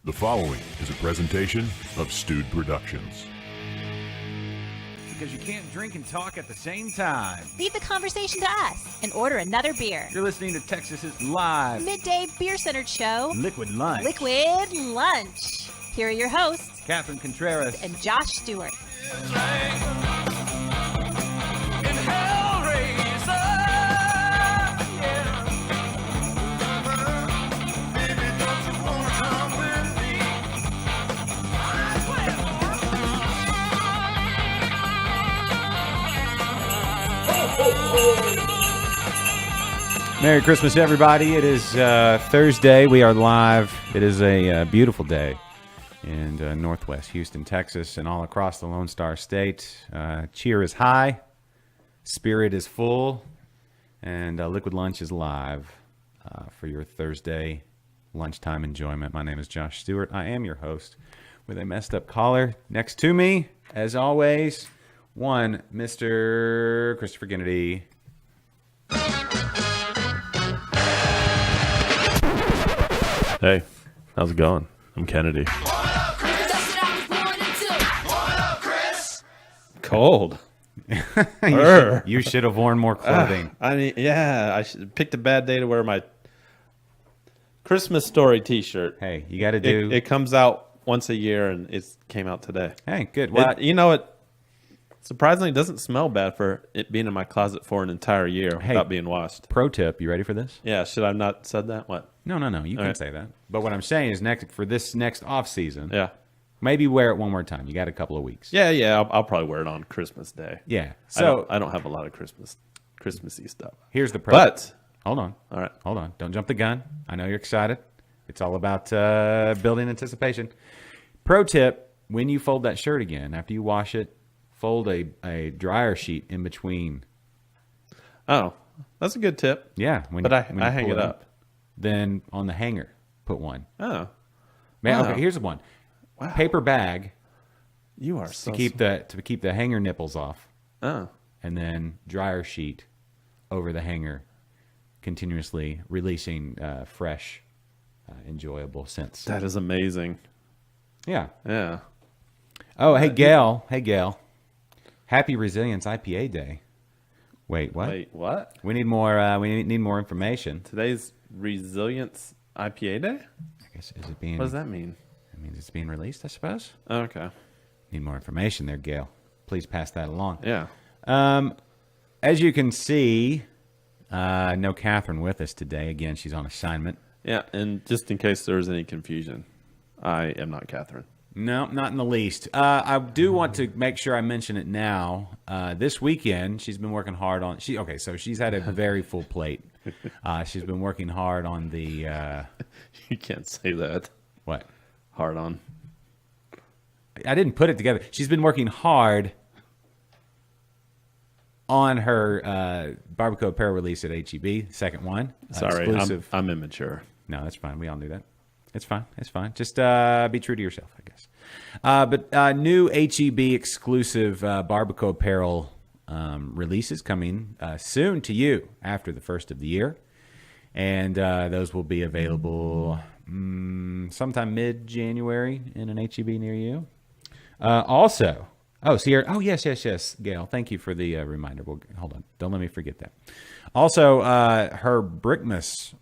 The following is a presentation of Stewed Productions. Because you can't drink and talk at the same time. Leave the conversation to us and order another beer. You're listening to Texas's live Midday beer-centered show, Liquid Lunch. Liquid Lunch. Here are your hosts, Catherine Contreras and Josh Stewart. Merry Christmas, everybody. It is Thursday. We are live. It is a beautiful day in northwest Houston, Texas, and all across the Lone Star State. Cheer is high, spirit is full, and Liquid Lunch is live for your Thursday lunchtime enjoyment. My name is Josh Stewart. I am your host with a messed up caller next to me, as always, one Mr. Christopher Kennedy. Hey, how's it going? I'm Kennedy. Cold. You should have worn more clothing. I mean, yeah, I picked a bad day to wear my Christmas Story T-shirt. Hey, you got to do. It comes out once a year, and it came out today. Hey, good. Well, You know, it surprisingly doesn't smell bad for it being in my closet for an entire year without being washed. Pro tip: you ready for this? Yeah, should I have not said that? What? No. You can say that. But what I'm saying is, for this next off season, Yeah. maybe wear it one more time. You got a couple of weeks. Yeah. I'll probably wear it on Christmas Day. Yeah. I So don't have a lot of Christmassy stuff. here's the pro. But hold on. all right. Hold on. Don't jump the gun. I know you're excited. It's all about building anticipation. Pro tip: when you fold that shirt again, after you wash it, fold a dryer sheet in between. Oh, that's a good tip. Yeah. But I hang it up. Then on the hanger, put one. Oh, Man, Wow. okay, here's one. Wow. Paper bag you are so to keep the hanger nipples off, Oh, and then dryer sheet over the hanger, continuously releasing fresh, enjoyable scents. that is amazing. Yeah. Yeah. Oh, hey Gail. Hey Gail. Happy Resilience IPA Day. Wait, what? Wait, what? We need more. We need more information. Today's Resilience IPA Day? I guess is it being? What does that mean? It means it's being released, I suppose. Okay. Need more information there, Gail. Please pass that along. Yeah. As you can see, no Catherine with us today. Again, she's on assignment. Yeah, and just in case there was any confusion, I am not Catherine. No, not in the least. I do want to make sure I mention it now. This weekend, she's been working hard on. So she's had a very full plate. She's been working hard on the You can't say that. what? Hard on. I didn't put it together. She's been working hard on her Barbacoa Apparel release at HEB, second one. Sorry, Exclusive. I'm immature. No, that's fine. We all knew that. It's fine. It's fine. Just be true to yourself, I guess. But new HEB exclusive Barbacoa Apparel releases coming soon to you after the first of the year. And those will be available sometime mid-January in an HEB near you. Also, yes, Gail. Thank you for the reminder. Well, hold on. Don't let me forget that. Also, her Brickmas,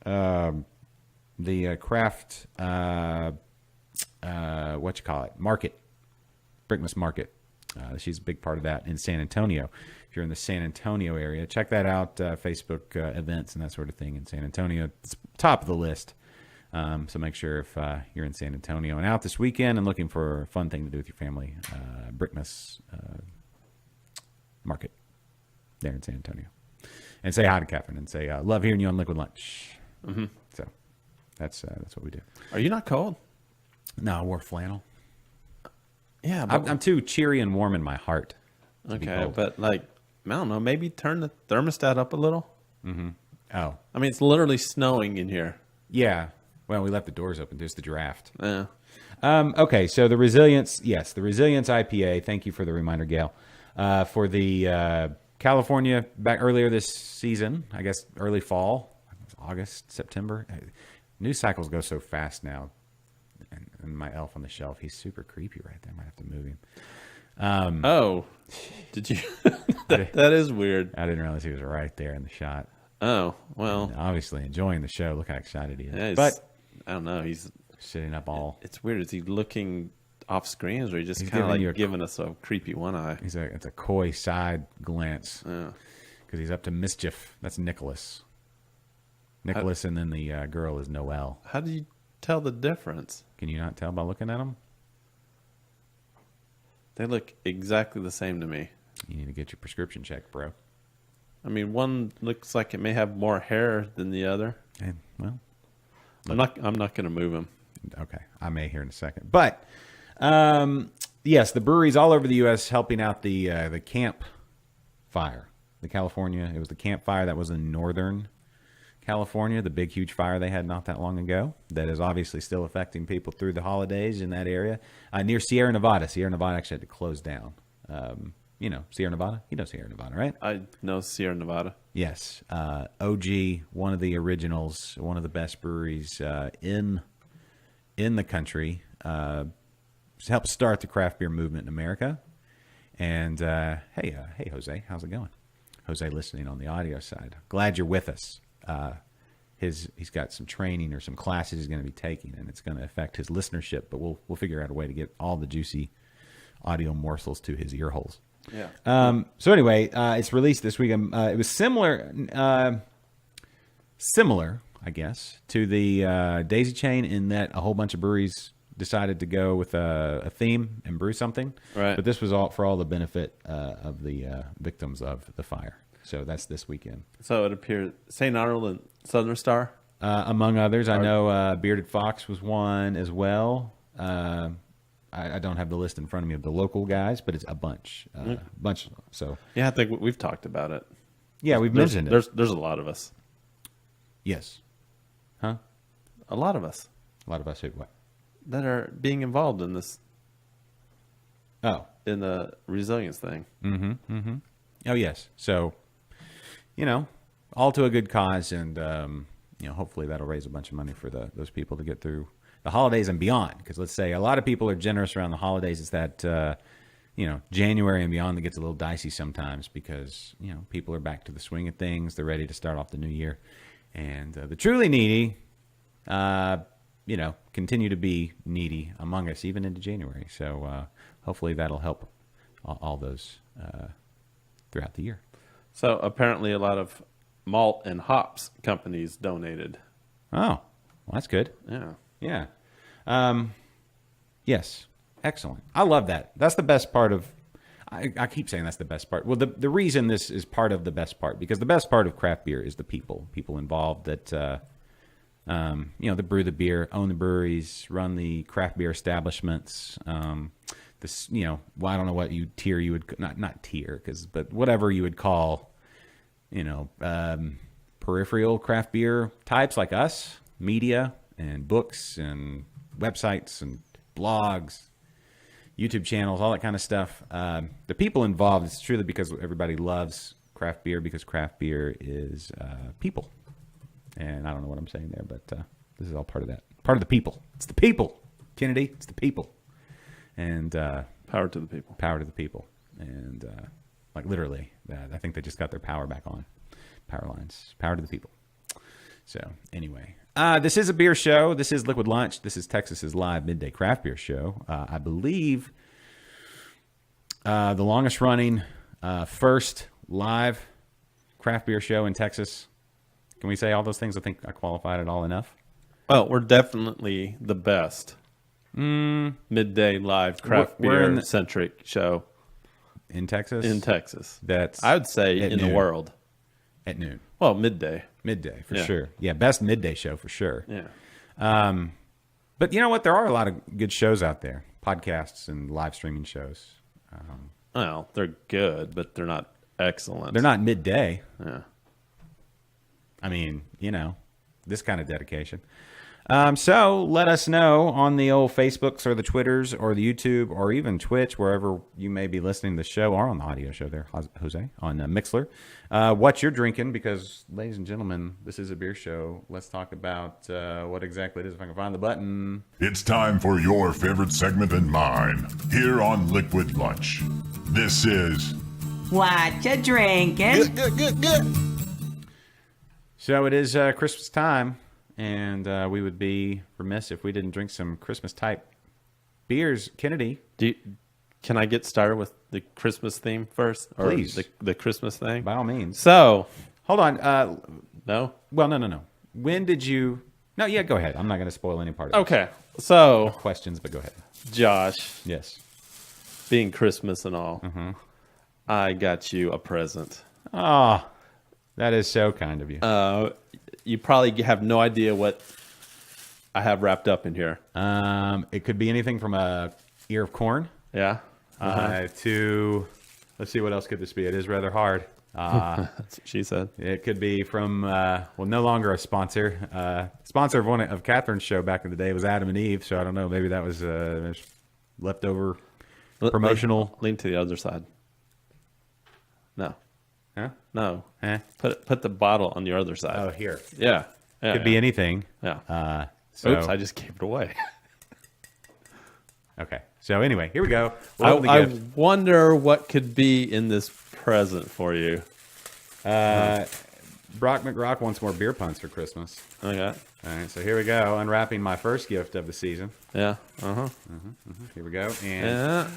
the craft, market, Brickmas Market. She's a big part of that in San Antonio. If you're in the San Antonio area, check that out. Facebook events and that sort of thing in San Antonio. It's top of the list. So make sure if you're in San Antonio and out this weekend and looking for a fun thing to do with your family, Brickmas Market there in San Antonio. And say hi to Catherine and say, love hearing you on Liquid Lunch. Mm-hmm. So that's what we do. Are you not cold? No, I wore flannel. Yeah, but, I'm too cheery and warm in my heart. okay, but like, I don't know, maybe turn the thermostat up a little. Oh, I mean, it's literally snowing in here. yeah. Well, we left the doors open. There's the draft. Yeah. Okay, so the Resilience IPA. Thank you for the reminder, Gail. For the California back earlier this season, I guess early fall, August, September. News cycles go so fast now. And my elf on the shelf, he's super creepy right there. I might have to move him. Oh, did you? that is weird. I didn't realize he was right there in the shot. Oh, well. And obviously enjoying the show. Look how excited he is. Yeah, but I don't know. He's sitting up all. It's weird. Is he looking off screen, or is he just kind of giving you like giving us a creepy one eye? It's a coy side glance Yeah. because he's up to mischief. That's Nicholas. Nicholas, and then the girl is Noelle. How do you tell the difference? Can you not tell by looking at them? They look exactly the same to me. You need to get your prescription checked, bro. I mean, one looks like it may have more hair than the other. And well, I'm not going to move him. okay, I may here in a second, but yes, the breweries all over the U.S. helping out the Camp Fire, the California. It was the Camp Fire that was in Northern California, the big huge fire they had not that long ago. That is obviously still affecting people through the holidays in that area near Sierra Nevada. Sierra Nevada actually had to close down. You know Sierra Nevada. You know Sierra Nevada, right? I know Sierra Nevada. Yes, OG, one of the originals, one of the best breweries in the country. Helped start the craft beer movement in America. And hey, Jose, how's it going? Jose, listening on the audio side. Glad you're with us. He's got some training or some classes he's going to be taking, and it's going to affect his listenership. But we'll figure out a way to get all the juicy audio morsels to his ear holes. Yeah. So anyway, it's released this week. It was similar, I guess, to the Daisy Chain in that a whole bunch of breweries decided to go with a theme and brew something. Right. But this was all for all the benefit of the victims of the fire. So that's this weekend. So it appears St. Arnold and Southern Star. Among others, I know Bearded Fox was one as well. I don't have the list in front of me of the local guys, but it's a bunch. So Yeah, I think we've talked about it. yeah, we've mentioned it. There's a lot of us. Yes. Huh? A lot of us A lot of us who what? that are being involved in this, Oh. in the resilience thing. Oh, yes. So, all to a good cause, and hopefully that'll raise a bunch of money for those people to get through the holidays and beyond. Because let's say a lot of people are generous around the holidays. It's that January and beyond that gets a little dicey sometimes because people are back to the swing of things. They're ready to start off the new year, and the truly needy, continue to be needy among us even into January. So hopefully that'll help all those throughout the year. So apparently a lot of malt and hops companies donated. Oh, well, that's good. Yeah. Yeah. Yes. Excellent. I love that. That's the best part of. I keep saying that's the best part. Well, the reason this is part of the best part, because the best part of craft beer is the people involved that, that brew the beer, own the breweries, run the craft beer establishments. I don't know what you would not tier, but whatever you would call, peripheral craft beer types like us, media and books and websites and blogs, YouTube channels, all that kind of stuff. The people involved, it's truly because everybody loves craft beer, because craft beer is people. And I don't know what I'm saying there, but this is all part of that. Part of the people. It's the people, Kennedy. It's the people. And Power to the people. Power to the people. And literally, I think they just got their power back on. Power lines. Power to the people. So anyway, this is a beer show. This is Liquid Lunch. This is Texas's live midday craft beer show. I believe the longest running first live craft beer show in Texas. Can we say all those things? I think I qualified it all enough. Well, we're definitely the best midday live craft We're beer centric show in Texas. in Texas. That's I would say at in noon. the world. At noon. Well, midday. Midday, for Yeah. sure. Yeah, best midday show for sure. Yeah. But you know what? There are a lot of good shows out there, podcasts and live streaming shows. Well, they're good, but they're not excellent. They're not midday. Yeah. I mean, this kind of dedication. So let us know on the old Facebooks or the Twitters or the YouTube or even Twitch, wherever you may be listening to the show or on the audio show there, Jose, on Mixler, what you're drinking. Because, ladies and gentlemen, this is a beer show. Let's talk about what exactly it is, if I can find the button. It's time for your favorite segment and mine here on Liquid Lunch. This is What you drinking? So it is Christmas time, and we would be remiss if we didn't drink some Christmas-type beers. Kennedy, Can I get started with the Christmas theme first? Or Please. The Christmas thing? by all means. So, Hold on. no? Well, no. When did you... No, yeah, go ahead. I'm not going to spoil any part of it. Okay. So, Questions, but go ahead. Josh, Yes. being Christmas and all, I got you a present. Oh, that is so kind of you. You probably have no idea what I have wrapped up in here. It could be anything from a ear of corn Yeah? to... Let's see, what else could this be? It is rather hard. That's what she said. It could be from, no longer a sponsor. Sponsor of one of Catherine's show back in the day was Adam and Eve, so I don't know. Maybe that was leftover promotional. Lean to the other side. No. Huh? No. Eh? Put the bottle on your other side. Oh, here. Yeah. Yeah, Could be anything. Yeah. So, Oops, I just gave it away. okay. So anyway, here we go. We'll open the I gift. wonder what could be in this present for you. Brock McRock wants more beer puns for Christmas. Okay. All right, so here we go. Unwrapping my first gift of the season. Yeah. Uh-huh. Here we go. And Yeah.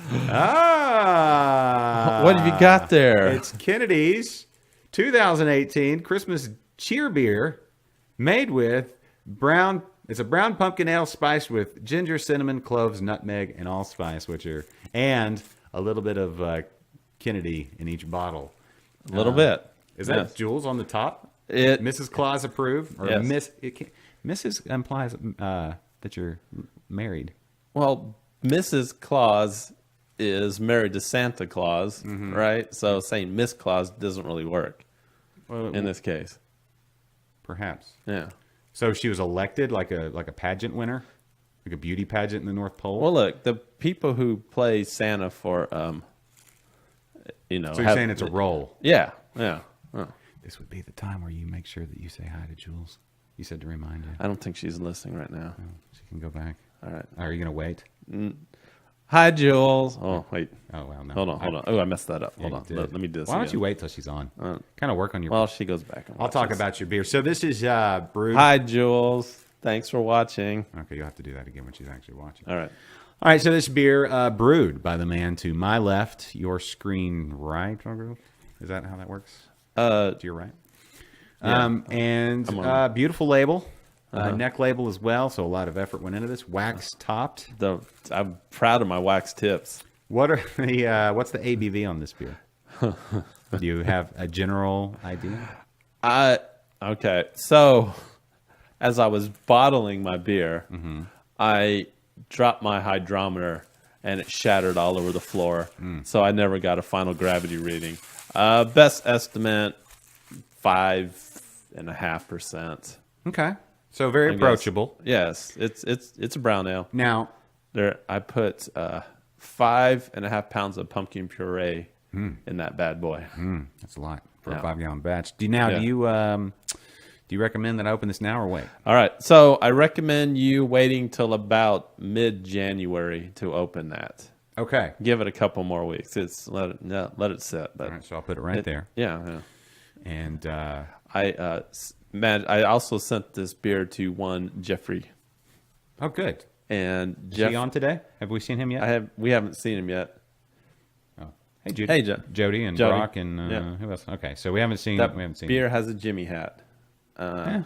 what What have you got there? It's Kennedy's 2018 Christmas cheer beer made with brown. It's a brown pumpkin ale spiced with ginger, cinnamon, cloves, nutmeg, and allspice, and a little bit of Kennedy in each bottle. A little bit. Is that Yes. Jules on the top? It Mrs. Claus approved, or Yes. Miss? Mrs. implies that you're married. Well, Mrs. Claus is married to Santa Claus, right? So saying Miss Claus doesn't really work Well, in this case. perhaps. Yeah. So she was elected like a pageant winner, like a beauty pageant in the North Pole. Well, look, the people who play Santa for, so you're saying it's a role. Yeah. Yeah. Oh, This would be the time where you make sure that you say hi to Jules. You said to remind her. I don't think she's listening right now. She can go back. All right. Are you gonna wait? Hi, Jules. Oh, wait. Oh well, no. Hold on. Oh, I messed that up. Hold Yeah, on. you did. Let me do this Why don't again. you wait till she's on? Kind of work on your. Well, she goes back and I'll talk watches. about your beer. So this is brewed. Hi, Jules. Thanks for watching. Okay, you'll have to do that again when she's actually watching. All right. All right, so this beer brewed by the man to my left, your screen right. Is that how that works? To your right. Yeah. And I'm on. beautiful label, neck label as well. So a lot of effort went into this. Wax topped. I'm proud of my wax tips. What are the what's the ABV on this beer? Do you have a general idea? Okay. So, as I was bottling my beer, I dropped my hydrometer and it shattered all over the floor. So I never got a final gravity reading. Best estimate, 5.5%. Okay, so very I guess. approachable. Yes, it's a brown ale. Now, There, I put 5.5 pounds of pumpkin puree in that bad boy. that's a lot for Yeah. a 5-gallon batch. Do Yeah. you recommend that I open this now or wait? All right, so I recommend you waiting till about mid-January to open that. Okay. Give it a couple more weeks. Let it sit. But All right, so I'll put it right there. yeah. And I also sent this beer to one Jeffrey, oh, good. and Is Jeff. he on today? Have we seen him yet? We haven't seen him yet. Oh. Hey, Judy. Hey, Jody and Jody. Brock and Yeah. who else? Okay, so we haven't seen. That we haven't seen. beer has a Jimmy hat. I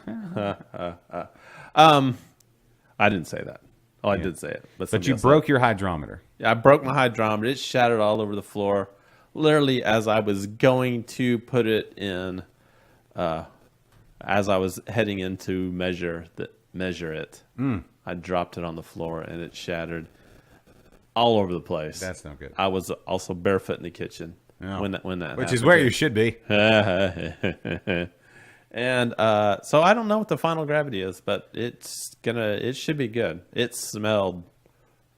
didn't say that. Oh, I did say it. But somebody you else said broke your hydrometer. it. I broke my hydrometer. It shattered all over the floor. Literally, as I was going to put it in, as I was heading in to measure it, I dropped it on the floor and it shattered all over the place. That's no good. I was also barefoot in the kitchen Yeah. when that Which happened. is where you should be. And so I don't know what the final gravity is, but it should be good. It smelled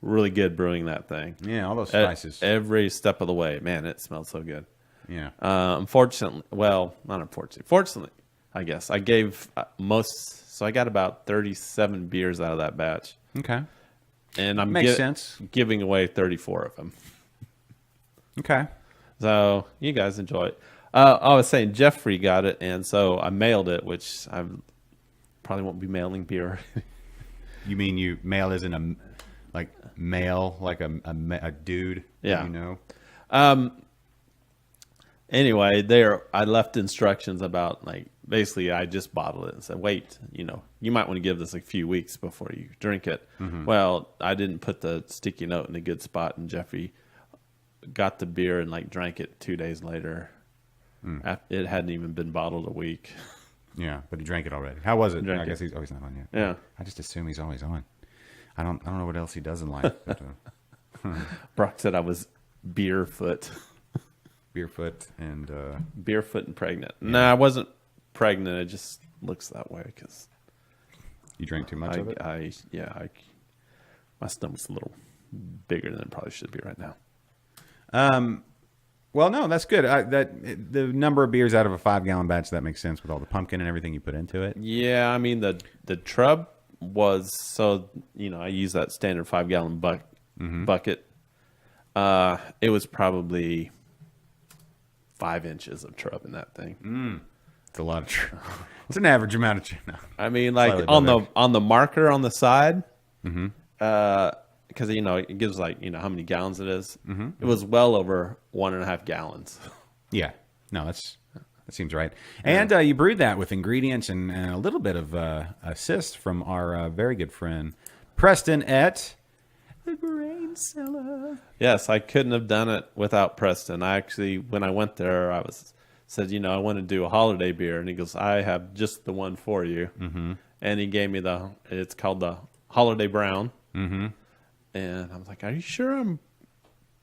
really good brewing that thing. Yeah, all those spices. Every step of the way. Man, it smelled so good. Yeah. Unfortunately, well, not unfortunately. Fortunately, I guess I gave so I got about 37 beers out of that batch, Okay. and I'm Makes sense. giving away 34 of them. Okay. So you guys enjoy it. I was saying Jeffrey got it, and so I mailed it, which I probably won't be mailing beer. You mean you mail isn't a like male, like a dude? Yeah. You know. Anyway, I left instructions about basically I just bottled it and said, wait, you might want to give this a few weeks before you drink it. Mm-hmm. Well, I didn't put the sticky note in a good spot, and Jeffrey got the beer and drank it 2 days later. It hadn't even been bottled a week. Yeah, but he drank it already. How was it? Drank I guess it. he's always not on yet. Yeah. I just assume he's always on. I don't know what else he does in life. But, Brock said I was beerfoot. Beerfoot and Beerfoot and pregnant. No, I wasn't pregnant. It just looks that way because you drank too much of it. My stomach's a little bigger than it probably should be right now. Well, no, that's good. The number of beers out of a 5-gallon batch, that makes sense with all the pumpkin and everything you put into it. Yeah, I mean the Trub was I use that standard 5-gallon bucket. It was probably 5 inches of Trub in that thing. It's a lot of. It's an average amount of. No. I mean, Slightly on the marker on the side, because it gives how many gallons it is. It was well over 1.5 gallons. Yeah, no, that seems right. And you brewed that with ingredients and a little bit of assist from our very good friend Preston at the Grain Cellar. Yes, I couldn't have done it without Preston. I actually, when I went there, said, I want to do a holiday beer, and he goes, I have just the one for you. And he gave me it's called the Holiday Brown. And I was like, are you sure I'm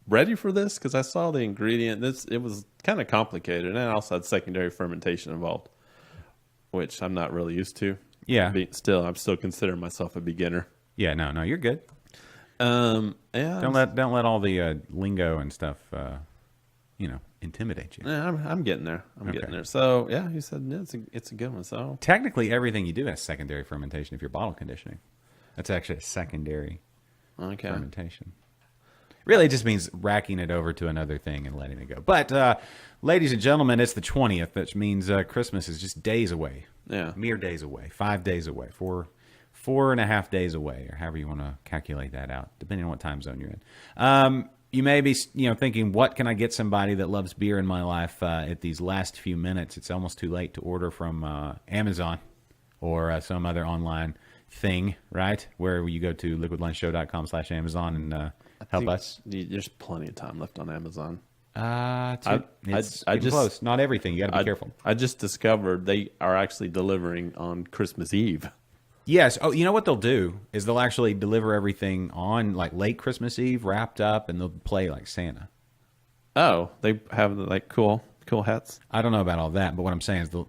ready for this? Because I saw the ingredient. It was kind of complicated. And I also had secondary fermentation involved, which I'm not really used to. Yeah. I'm still considering myself a beginner. Yeah, no, you're good. Yeah. Don't let all the lingo and stuff, intimidate you. Yeah, I'm getting there. I'm getting there. So yeah, he said it's a good one. So Technically, everything you do has secondary fermentation if you're bottle conditioning. That's actually a secondary fermentation. Really, it just means racking it over to another thing and letting it go. But, ladies and gentlemen, it's the 20th, which means Christmas is just days away. Yeah. Mere days away. 5 days away. 4.5 days away, or however you want to calculate that out, depending on what time zone you're in. You may be, thinking, what can I get somebody that loves beer in my life at these last few minutes? It's almost too late to order from Amazon or some other online thing, right? Where you go to liquidlunchshow.com/Amazon and help us. There's plenty of time left on Amazon. It's getting close. Not everything. You got to be careful. I just discovered they are actually delivering on Christmas Eve. Yes. Oh, you know what they'll do is they'll actually deliver everything on late Christmas Eve, wrapped up, and they'll play like Santa. Oh, they have cool hats. I don't know about all that, but what I'm saying is the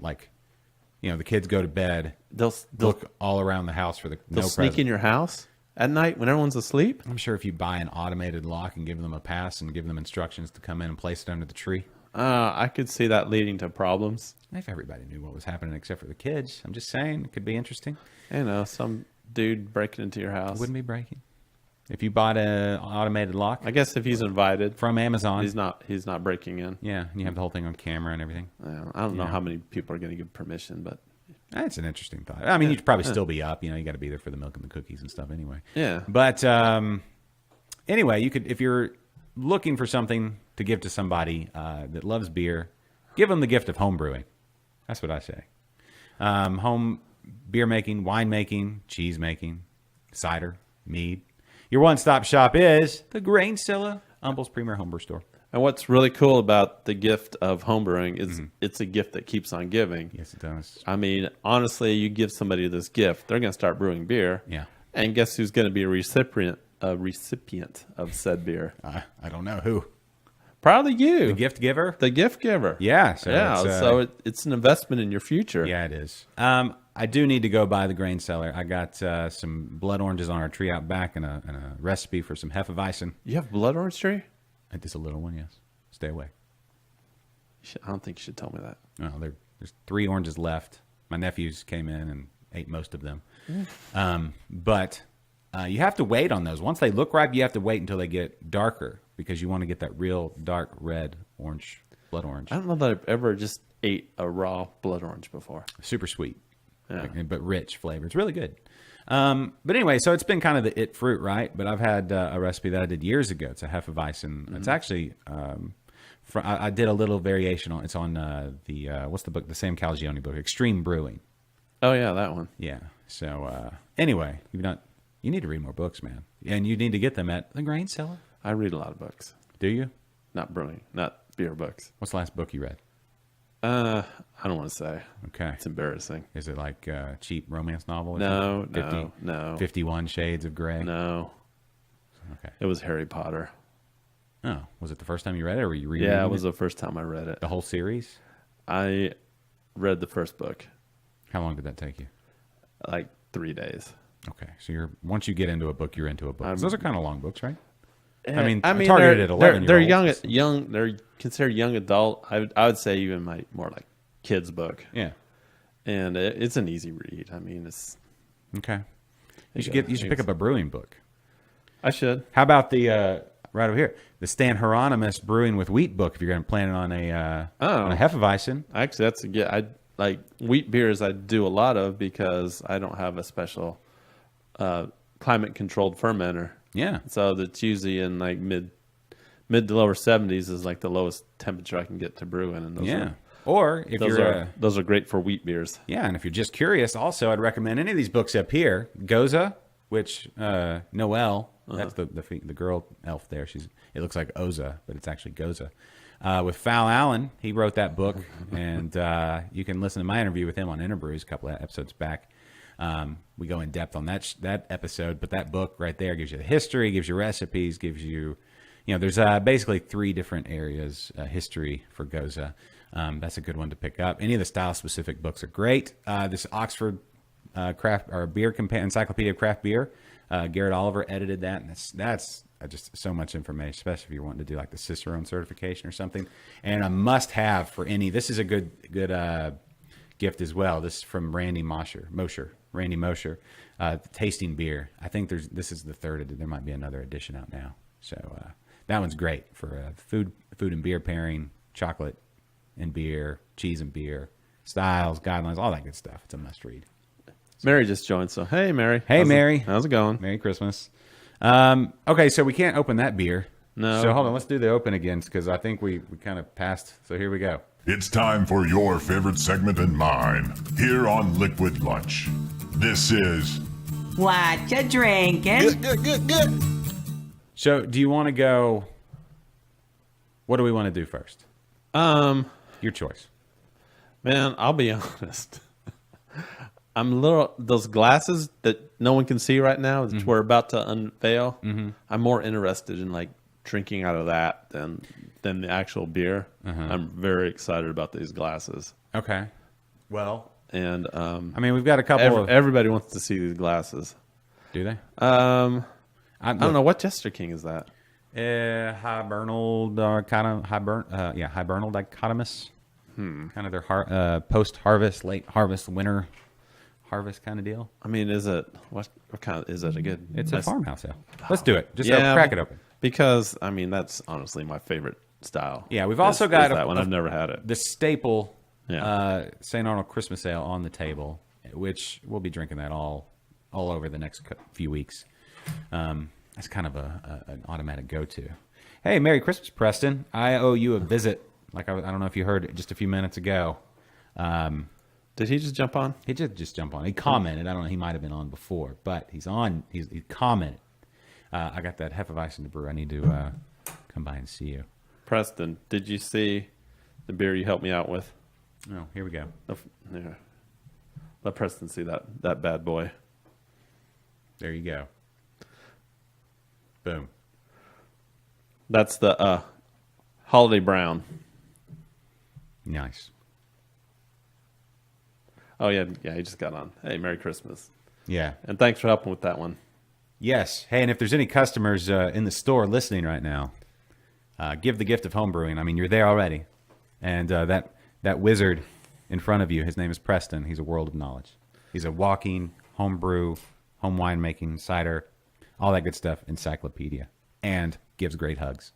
kids go to bed. They'll Look all around the house for they'll sneak in your house at night when everyone's asleep. I'm sure if you buy an automated lock and give them a pass and give them instructions to come in and place it under the tree. I could see that leading to problems. If everybody knew what was happening except for the kids, I'm just saying it could be interesting. Some dude breaking into your house. It wouldn't be breaking. If you bought an automated lock, I guess if he's invited from Amazon, he's not breaking in. Yeah, and you have the whole thing on camera and everything. I don't know how many people are going to give permission, but that's an interesting thought. I mean, you'd probably still be up. You got to be there for the milk and the cookies and stuff anyway. Yeah. But anyway, you could, if you're looking for something to give to somebody that loves beer, give them the gift of home brewing. That's what I say. Home beer making, wine making, cheese making, cider, mead. Your one-stop shop is the Grain Cellar, Humble's premier homebrew store. And what's really cool about the gift of homebrewing is it's a gift that keeps on giving. Yes, it does. I mean, honestly, you give somebody this gift, they're going to start brewing beer. Yeah. And guess who's going to be a recipient of said beer? I don't know who. Probably you, The gift giver. the gift giver. Yeah. So yeah. it's, So it's an investment in your future. yeah, it is. I do need to go by the grain cellar. I got some blood oranges on our tree out back and a recipe for some Hefeweizen. You have blood orange tree? Just a little one, yes. Stay away. I don't think you should tell me that. No, there's 3 oranges left. My nephews came in and ate most of them. But you have to wait on those. Once they look ripe, you have to wait until they get darker because you want to get that real dark red orange, blood orange. I don't know that I've ever just ate a raw blood orange before. Super sweet, Yeah. but rich flavor. It's really good. But anyway, so it's been kind of the it fruit, right? But I've had a recipe that I did years ago. It's a Hefeweizen. It's actually, I did a little variation on. It's on what's the book? The Sam Calagione book, Extreme Brewing. Oh yeah, that one. Yeah. So anyway, you need to read more books, man, and you need to get them at the Grain Cellar. I read a lot of books, Do you? not brewing, not beer books. What's the last book you read? I don't want to say. Okay. It's embarrassing. Is it like a cheap romance novel? Or No, something? no. 51 Shades of Grey? No, Okay. it was Harry Potter. Oh, was it the first time you read it, or were you reading Yeah, it was the first time I read it. the whole series? I read the first book How long did that take you? like 3 days. Okay, so once you get into a book, you're into a book. 'Cause those are kind of long books, right? I mean, targeted at 11-year-olds. they're young. They're considered young adult. I would say even more like kids book, Yeah. and it's an easy read. I mean, it's. Okay. You should Yeah, pick up a brewing book. I should. How about the right over here, the Stan Hieronymus Brewing with Wheat book? If you're going to plan on a Hefeweizen. Actually, that's a good. I like wheat beers. I do a lot of because I don't have a special climate controlled fermenter. Yeah. So that's usually in like mid to lower 70s is like the lowest temperature I can get to brew in. And those Yeah. are, Or if those are great for wheat beers. yeah, and if you're just curious, also I'd recommend any of these books up here. Goza, which Noelle, that's the girl elf there. It looks like Oza, but it's actually Goza. With Fal Allen, he wrote that book, and you can listen to my interview with him on Interbrews a couple of episodes back. We go in depth on that episode, but that book right there gives you the history, gives you recipes, gives you, there's basically 3 different areas history for Goza. That's a good one to pick up. Any of the style specific books are great. This Oxford craft or beer encyclopedia of craft beer, Garrett Oliver edited that, and that's just so much information, especially if you're wanting to do like the Cicerone certification or something. And a must have for any. This is a good gift as well. This is from Randy Mosher, tasting beer. I think this is the 3rd. There might be another edition out now. So that one's great for food and beer pairing, chocolate and beer, cheese and beer, styles, guidelines, all that good stuff. It's a must read. Mary just joined. So, hey, Mary. Hey, Mary. How's it going? Merry Christmas. Okay, so we can't open that beer. No. So hold on, let's do the open again because I think we kind of passed. So here we go. It's time for your favorite segment and mine here on Liquid Lunch. This is What you drinking? So do you want to go? What do we want to do first? Your choice. Man, I'll be honest. I'm a little those glasses that no one can see right now that we're about to unveil. I'm more interested in like drinking out of that than the actual beer. I'm very excited about these glasses. Okay. Well, And I mean, we've got a couple of. everybody wants to see these glasses. Do they? I don't know what Jester King is that. Hibernal hibernal dichotomous. Kind of their post-harvest, late harvest, winter harvest kind of deal. I mean, is it what kind of is it a good? It's a farmhouse ale. Let's do it. Just Yeah, crack it open. Because I mean that's honestly my favorite style. Yeah, we've also got that one. I've never had it. The staple Yeah. St. Arnold Christmas Ale on the table, which we'll be drinking that all over the next few weeks. That's kind of an automatic go-to. Hey, Merry Christmas, Preston. I owe you a visit. Like I don't know if you heard it just a few minutes ago. Did he just jump on? He just jump on. He commented. I don't know. He might have been on before, but he's on. He commented. I got that Hefeweizen to brew. I need to come by and see you. Preston, did you see the beer you helped me out with? Oh, here we go. Yeah. Let Preston see that bad boy. There you go. Boom. That's the Holiday Brown. Nice. Oh, yeah, he just got on. Hey, Merry Christmas. Yeah. And thanks for helping with that one. Yes. Hey, and if there's any customers in the store listening right now, give the gift of homebrewing. I mean, you're there already. And that wizard in front of you, his name is Preston. He's a world of knowledge. He's a walking homebrew, home winemaking, cider, all that good stuff, encyclopedia, and gives great hugs.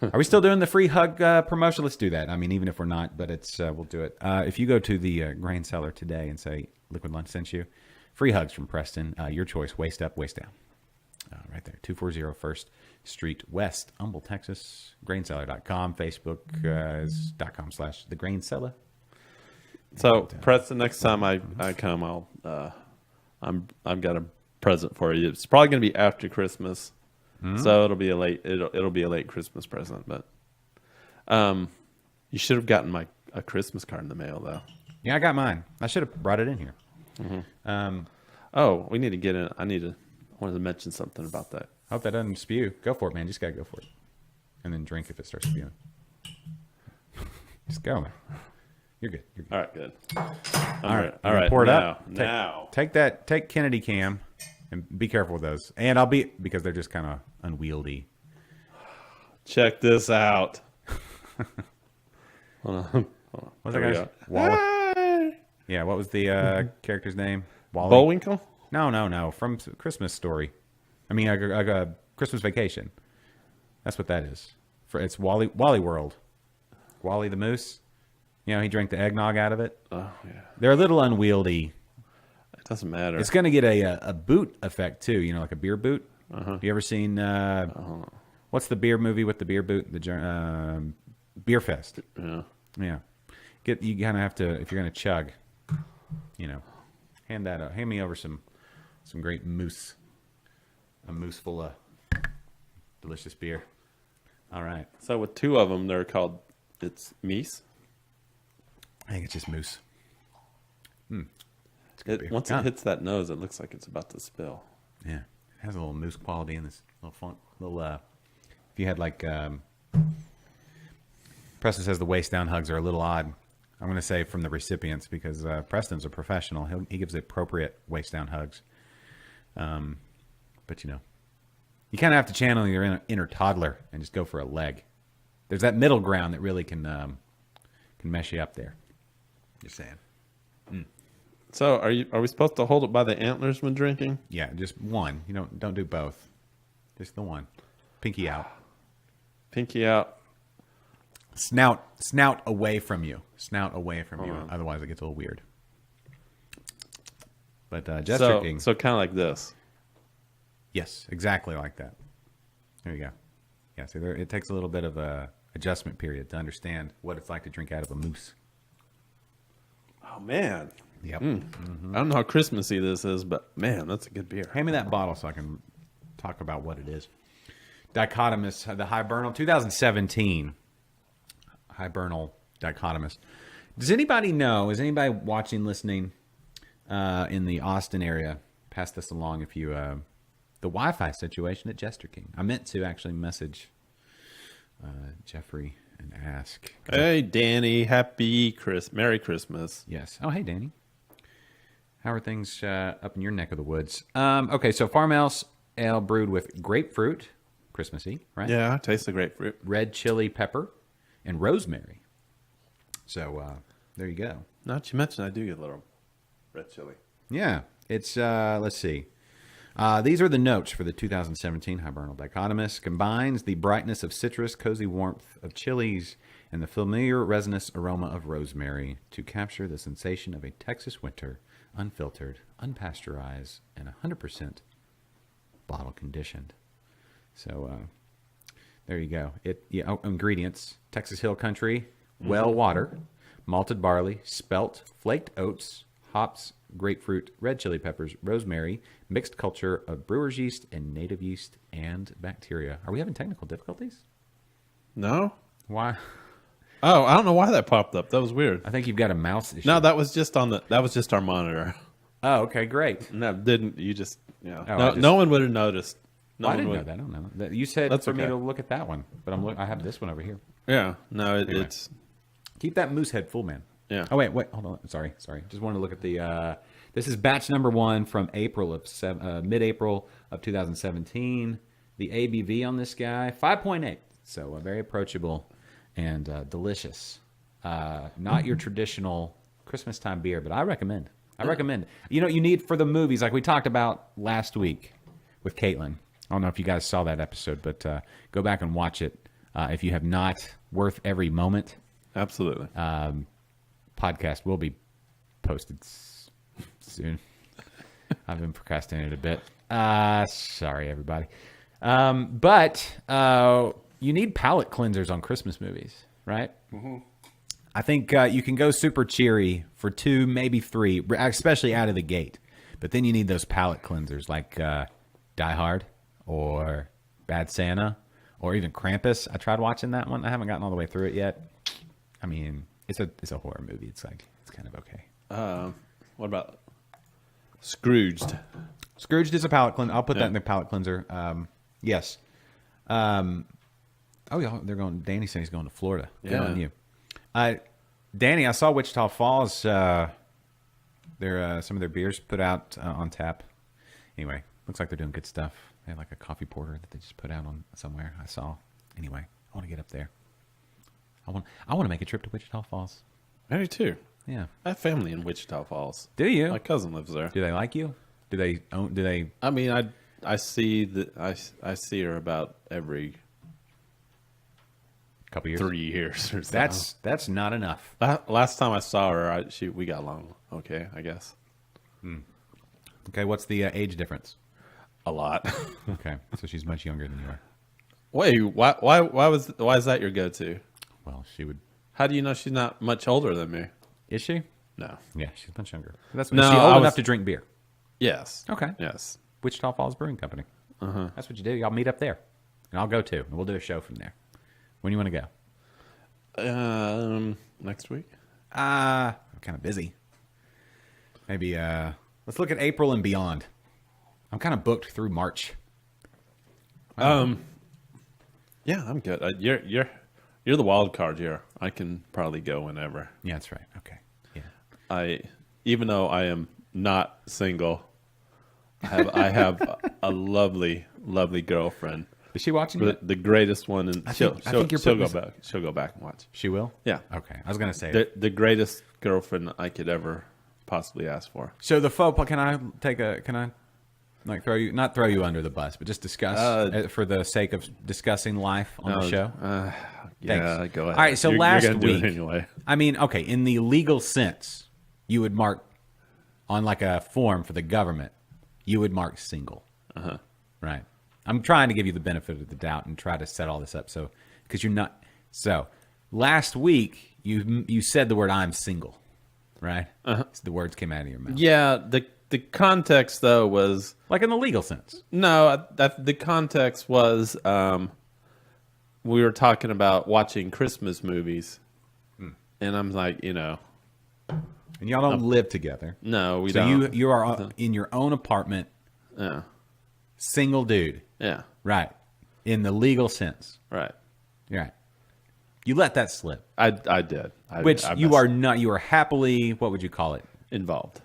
Are we still doing the free hug promotion? Let's do that. I mean, even if we're not, but it's we'll do it. If you go to the grain cellar today and say Liquid Lunch sent you, free hugs from Preston. Your choice, waist up, waist down. Right there, 240 First Street West, Humble, Texas. Graincellar.com, Facebook .com/The Grain Cellar. So, Preston, next time I come, I've got a present for you. It's probably going to be after Christmas, so it'll be a late Christmas present. But you should have gotten a Christmas card in the mail, though. Yeah, I got mine. I should have brought it in here. We need to get in. I wanted to mention something about that. Hope that doesn't spew. Go for it, man. Just gotta go for it, and then drink if it starts spewing. Just go, man. You're good. You're good. All right, good. All right. Pour it up. Now. Take Kennedy Cam, and be careful with those. And because they're just kind of unwieldy. Check this out. Hold on. What's There we that go. guy's? Wally? Yeah. What was the character's name? Wally. Bullwinkle? No. From Christmas Story. I mean, a Christmas Vacation. That's what that is. It's Wally World. Wally the Moose. You know, he drank the eggnog out of it. Oh, yeah. They're a little unwieldy. It doesn't matter. It's going to get a boot effect, too. You know, like a beer boot. You ever seen, what's the beer movie with the beer boot? Beer Fest. Yeah. Yeah. You kind of have to, if you're going to chug, hand that up. Hand me over some great mousse. A mousse full of delicious beer. All right. So with two of them, they're called, it's Meese. I think it's just mousse. Once it hits that nose, it looks like it's about to spill. Yeah. It has a little mousse quality in this little if you had like, Preston says the waist down hugs are a little odd. I'm going to say from the recipients because Preston's a professional. He gives the appropriate waist down hugs. But you kind of have to channel your inner toddler and just go for a leg. There's that middle ground that really can mess you up there. Just saying. So are we supposed to hold it by the antlers when drinking? Yeah, just one. You don't do both. Just the one. Pinky out. Pinky out. Snout away from you. Snout away from you. Otherwise, it gets a little weird. But just drinking. So kind of like this. Yes, exactly like that. There you go. Yeah, so it takes a little bit of a adjustment period to understand what it's like to drink out of a mousse. Oh, man. Yep. I don't know how Christmassy this is, but, man, that's a good beer. Hand me that bottle so I can talk about what it is. Dichotomous, the Hibernal, 2017. Hibernal Dichotomous. Does anybody know, is anybody watching, listening in the Austin area, pass this along if you, the Wi-Fi situation at Jester King. I meant to actually message Jeffrey and ask. Hey, Danny, Merry Christmas. Yes. Oh, hey, Danny. How are things up in your neck of the woods? Okay, so farmhouse ale brewed with grapefruit, Christmassy, right? Yeah, I taste the grapefruit. Red chili pepper and rosemary. So there you go. Now that you mentioned, I do get a little red chili. Yeah, it's let's see. These are the notes for the 2017 Hibernal Dichotomous. Combines the brightness of citrus, cozy warmth of chilies, and the familiar resinous aroma of rosemary to capture the sensation of a Texas winter, unfiltered, unpasteurized, and 100% bottle conditioned. So there you go. Ingredients: Texas Hill Country, well water, malted barley, spelt, flaked oats, hops, grapefruit, red chili peppers, rosemary, mixed culture of brewer's yeast and native yeast and bacteria. Are we having technical difficulties? No? Why? Oh, I don't know why that popped up. That was weird. I think you've got a mouse issue. No, that was just our monitor. Oh, okay, great. No, didn't you just? Yeah. Oh, No one would have noticed. No I one didn't know would. that. I don't know. You said That's for me okay. to look at that one, but I have this one over here. Yeah. No, Anyway. it's Keep that moose head full, man. Yeah. Oh wait, hold on. Sorry. Just want to look at the. This is batch number 1 from mid-April of 2017. The ABV on this guy 5.8, so very approachable and delicious. Not your traditional Christmas time beer, but I recommend. You know, you need for the movies like we talked about last week with Caitlin. I don't know if you guys saw that episode, but go back and watch it if you have not. Worth every moment. absolutely. Podcast will be posted soon. I've been procrastinating a bit. Sorry, everybody. But you need palate cleansers on Christmas movies, right? Mm-hmm. I think you can go super cheery for 2, maybe 3, especially out of the gate. But then you need those palate cleansers like Die Hard or Bad Santa or even Krampus. I tried watching that one. I haven't gotten all the way through it yet. I mean, it's a horror movie. It's kind of okay. What about Scrooged? Scrooged is a palate cleanser. I'll put that in the palate cleanser. Yes. Oh, yeah, they're going. Danny said he's going to Florida. Good Yeah. on you. Danny, I saw Wichita Falls. Their some of their beers put out on tap. Anyway, looks like they're doing good stuff. They have like a coffee porter that they just put out on somewhere. I saw. Anyway, I want to get up there. I want to make a trip to Wichita Falls. I do too. Yeah. I have family in Wichita Falls. Do you? My cousin lives there. Do they like you? Do they own? Do they? I mean, I see I see her about every Couple years. 3 years or so. That's not enough. Last time I saw her, we got along okay, I guess. Okay, what's the age difference? A lot. Okay, so she's much younger than you are. Wait, why is that your go-to? Well, she would. How do you know she's not much older than me? Is she? No. Yeah, she's much younger. That's No, is she I old was- enough to drink beer. Yes. Okay. Yes. Wichita Falls Brewing Company. That's what you do. Y'all meet up there, and I'll go too, and we'll do a show from there. When do you want to go? Next week. I'm kind of busy. Maybe let's look at April and beyond. I'm kind of booked through March. Yeah, I'm good. You're the wild card here. I can probably go whenever. Yeah, that's right. Okay. Yeah. Even though I am not single, I have a lovely girlfriend. Is she watching it? The greatest one, and I she'll think you're she'll putting go back. She'll go back and watch. She will. Yeah. Okay. I was gonna say. The greatest girlfriend I could ever possibly ask for. So the faux pas. Can I like not throw you under the bus, but just discuss for the sake of discussing life on the show? Yeah, Thanks. go ahead. All right, so You're last gonna do week, it anyway. I mean, okay, in the legal sense, you would mark on like a form for the government, you would mark single. Right. I'm trying to give you the benefit of the doubt and try to set all this up. So, because you're not. So, last week you said the word "I'm single," right? So the words came out of your mouth. Yeah, the context though was Like in the legal sense. no. That the context was we were talking about watching Christmas movies, and I'm like, And y'all don't live together. no, we So don't. you are in your own apartment, Yeah, single dude, yeah, right? In the legal sense, right. right? You let that slip, I did. which I you messed- are not. You are happily. What would you call it? involved.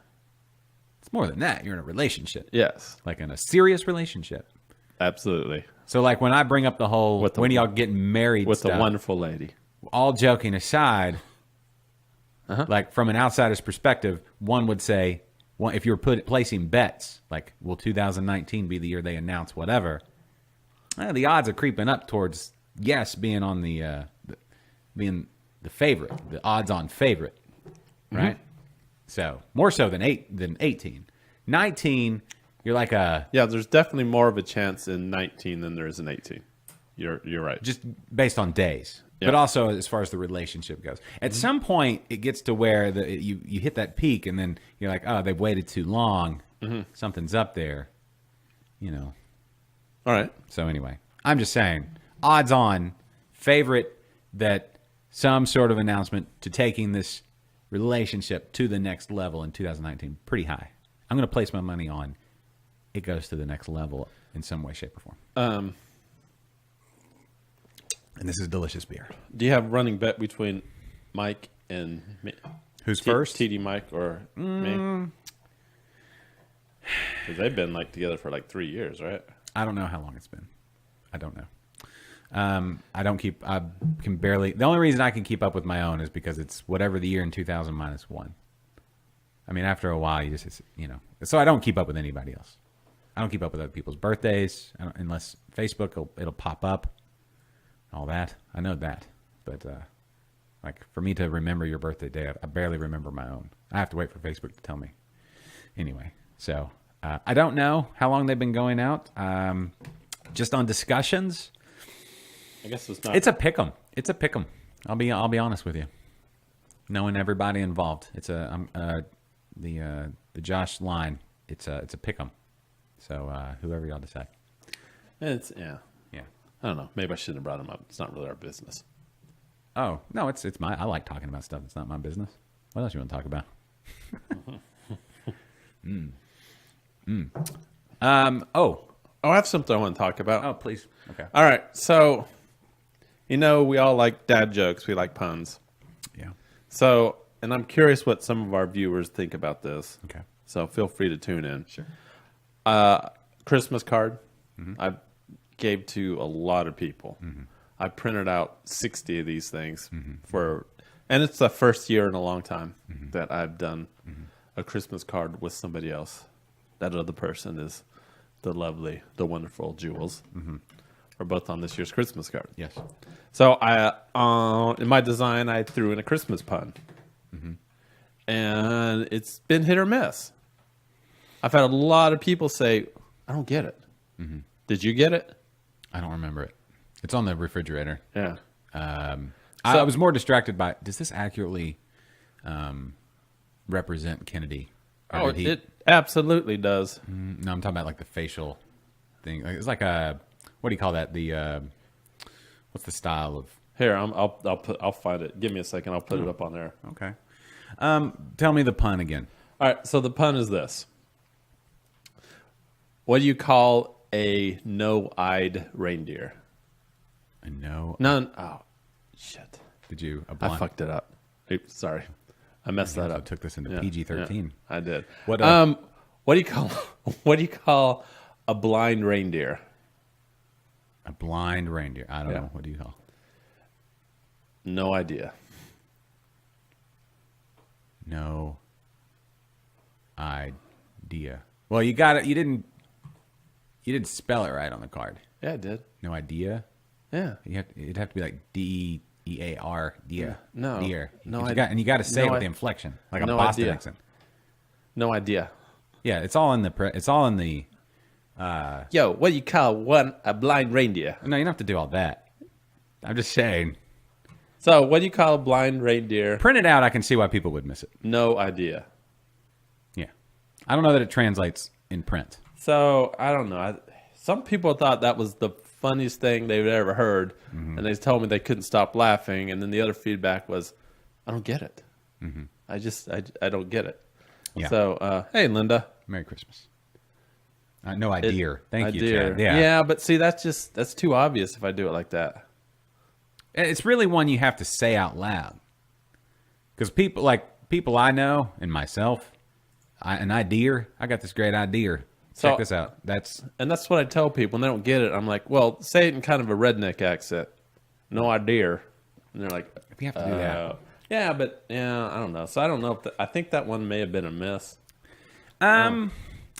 It's more than that. You're in a relationship, Yes, like in a serious relationship. absolutely. So, like when I bring up the whole With the- when y'all getting married With stuff, a wonderful lady. all joking aside, like from an outsider's perspective, one would say, if you're placing bets, like will 2019 be the year they announce whatever? The odds are creeping up towards yes being on being the favorite, the odds-on favorite, right? So more so than 18, 19. You're like Yeah, there's definitely more of a chance in 19 than there is in 18. You're right. just based on days, Yeah. but also as far as the relationship goes. At some point, it gets to where you hit that peak, and then you're like, oh, they've waited too long. Something's up there, All right. So anyway, I'm just saying, odds on favorite that some sort of announcement to taking this relationship to the next level in 2019, pretty high. I'm going to place my money on it goes to the next level in some way, shape, or form. Um, And this is delicious beer. do you have a running bet between Mike and me? Who's first? TD Mike or me? Because they've been like together for like 3 years, right? I don't know how long it's been. I don't know. I don't keep. I can barely. The only reason I can keep up with my own is because it's whatever the year in 2000 minus one. I mean, after a while, you just So I don't keep up with anybody else. I don't keep up with other people's birthdays unless Facebook it'll pop up. All that I know that, but like for me to remember your birthday day, I barely remember my own. I have to wait for Facebook to tell me. Anyway, so I don't know how long they've been going out. Just on discussions. I guess it's not. It's a pick'em. It's a pick'em. I'll be honest with you. Knowing everybody involved, it's the Josh line. It's a pick'em. So whoever y'all decide. It's yeah. Yeah. I don't know. Maybe I shouldn't have brought him up. It's not really our business. Oh no, it's my. I like talking about stuff. It's not my business. What else you want to talk about? Oh, I have something I want to talk about. oh, please. Okay. All right. So, we all like dad jokes. We like puns. Yeah. So, and I'm curious what some of our viewers think about this. Okay. So feel free to tune in. Sure. Christmas card I gave to a lot of people. I printed out 60 of these things and it's the first year in a long time that I've done a Christmas card with somebody else. That other person is the wonderful Jules. We're both on this year's Christmas card. Yes. So in my design, I threw in a Christmas pun, and it's been hit or miss. I've had a lot of people say, "I don't get it." Did you get it? I don't remember it. It's on the refrigerator. Yeah. I was more distracted by. Does this accurately represent Kennedy? Or Oh, did he- it absolutely does. No, I'm talking about like the facial thing. It's like a what do you call that? The what's the style of? Here, I'll find it. Give me a second. I'll put it up on there. Okay. Tell me the pun again. All right. So the pun is this: what do you call a no-eyed reindeer? I know. None. Oh, shit! Did you? A I blind, fucked it up. Oops, sorry, I messed that I up. took this into Yeah, PG-13. yeah, I did. What, What do you call? What do you call a blind reindeer? A blind reindeer. I don't Yeah. know. What do you call? No idea. No idea. Well, you got it. You didn't spell it right on the card. Yeah, I did. No idea. Yeah. It'd have to be like DEAR. Dia. No. Dear. No, And you got to say no, it with I- the inflection, like a no Boston idea. accent. No idea. Yeah, it's all in the. It's all in the. Yo, what do you call a blind reindeer? No, you don't have to do all that. I'm just saying. So, what do you call a blind reindeer? Print it out. I can see why people would miss it. No idea. Yeah, I don't know that it translates in print. So, I don't know. Some people thought that was the funniest thing they've ever heard, and they told me they couldn't stop laughing. And then the other feedback was, I don't get it. I don't get it. Yeah. So, hey, Linda. Merry Christmas. No idea. Thank you, Idea. Chad. Yeah. Yeah, but see, that's too obvious if I do it like that. It's really one you have to say out loud. Because people I know and myself, an idea. I got this great idea. Check So- this out. That's And that's what I tell people when they don't get it. I'm like, well, say it in kind of a redneck accent. No idea. And they're like, you have to do that. Yeah, but yeah, I don't know. So I don't know if I think that one may have been a miss.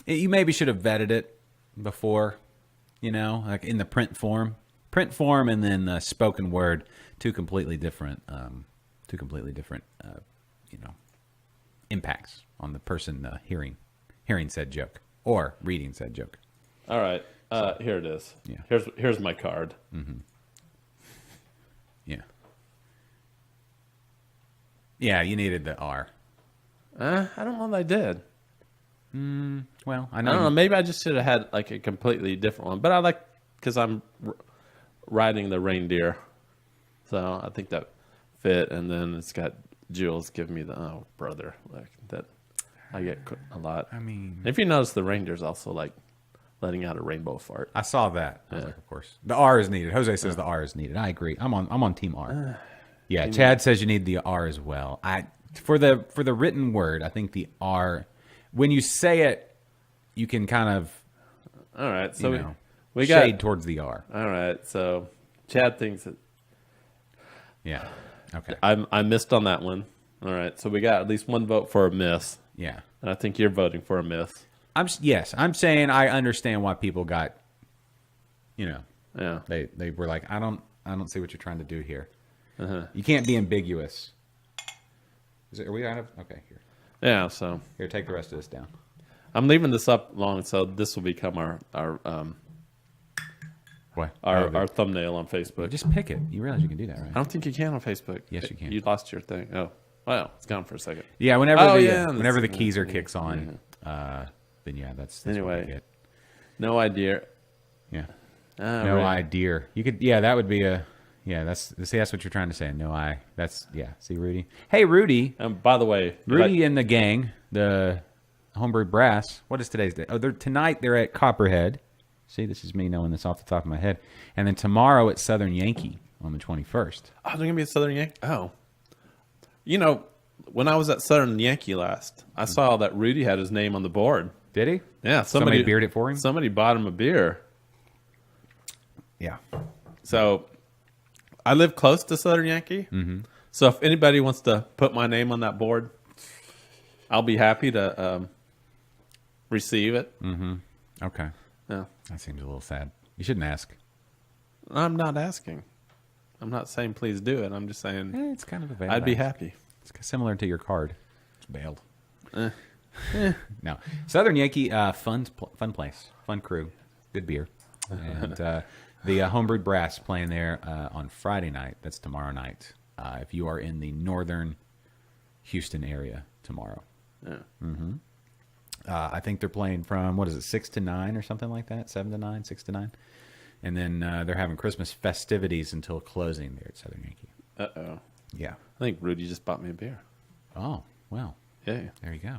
You maybe should have vetted it before, like in the print form, and then spoken word. Two completely different, impacts on the person hearing said joke or reading said joke. All right, here it is. Yeah. Here's my card. Yeah. Yeah, you needed the R. I don't know if I did. Well, I I know. don't know. Maybe I just should have had like a completely different one. But I like because I'm riding the reindeer, so I think that fit. And then it's got Jules giving me the brother like that. I get a lot. I mean, If you notice, the reindeer's also like letting out a rainbow fart. I saw that. I was like, of course. The R is needed. Jose says the R is needed. I agree. I'm on team R. Yeah, Chad says you need the R as well. For the written word, I think the R, when you say it, you can kind of All right, so we got shade towards the R. All right, so Chad thinks that Yeah. Okay. I missed on that one. All right, so we got at least one vote for a miss, Yeah. and I think you're voting for a miss. I'm saying I understand why people got, Yeah. they were like, I don't see what you're trying to do here. Uh-huh. You can't be ambiguous. Are we out of? Okay, here. Yeah, so Here, take the rest of this down. I'm leaving this up long, so this will become our What? our thumbnail on Facebook. Just pick it. You realize you can do that, I right? don't think you can on Facebook. Yes, you can. You lost your thing. Oh, well, it's gone for a second. Yeah, whenever Oh, the yeah, whenever the that's- keys kicks on, then yeah, that's what Anyway. we get. No idea. Yeah. Ah, No right. idea. You could. Yeah, that would be a. Yeah, that's what you're trying to say. No I. That's yeah. See, Rudy. Hey, Rudy. By the way, Rudy and the gang, the Homebrew Brass. What is today's day? Oh, tonight they're at Copperhead. See, this is me knowing this off the top of my head. And then tomorrow at Southern Yankee on the 21st. oh, they're gonna be a Southern Yankee. Oh, when I was at Southern Yankee last, I saw that Rudy had his name on the board. Did he? Yeah, Somebody beered it for him? Somebody bought him a beer. Yeah. So I live close to Southern Yankee. Mm-hmm. So if anybody wants to put my name on that board, I'll be happy to receive it. Okay. Yeah. That seems a little sad. You shouldn't ask. I'm not asking. I'm not saying please do it. I'm just saying It's kind of a bad I'd be ask. happy. It's similar to your card. It's bailed. No. Southern Yankee, fun place, fun crew, good beer. And the Homebrewed Brass playing there on Friday night. That's tomorrow night. If you are in the northern Houston area tomorrow. Yeah. I think they're playing from, 6 to 9 or something like that? 7 to 9, 6 to 9? And then they're having Christmas festivities until closing there at Southern Yankee. Uh-oh. Yeah. I think Rudy just bought me a beer. Oh, well. Yeah. There you go.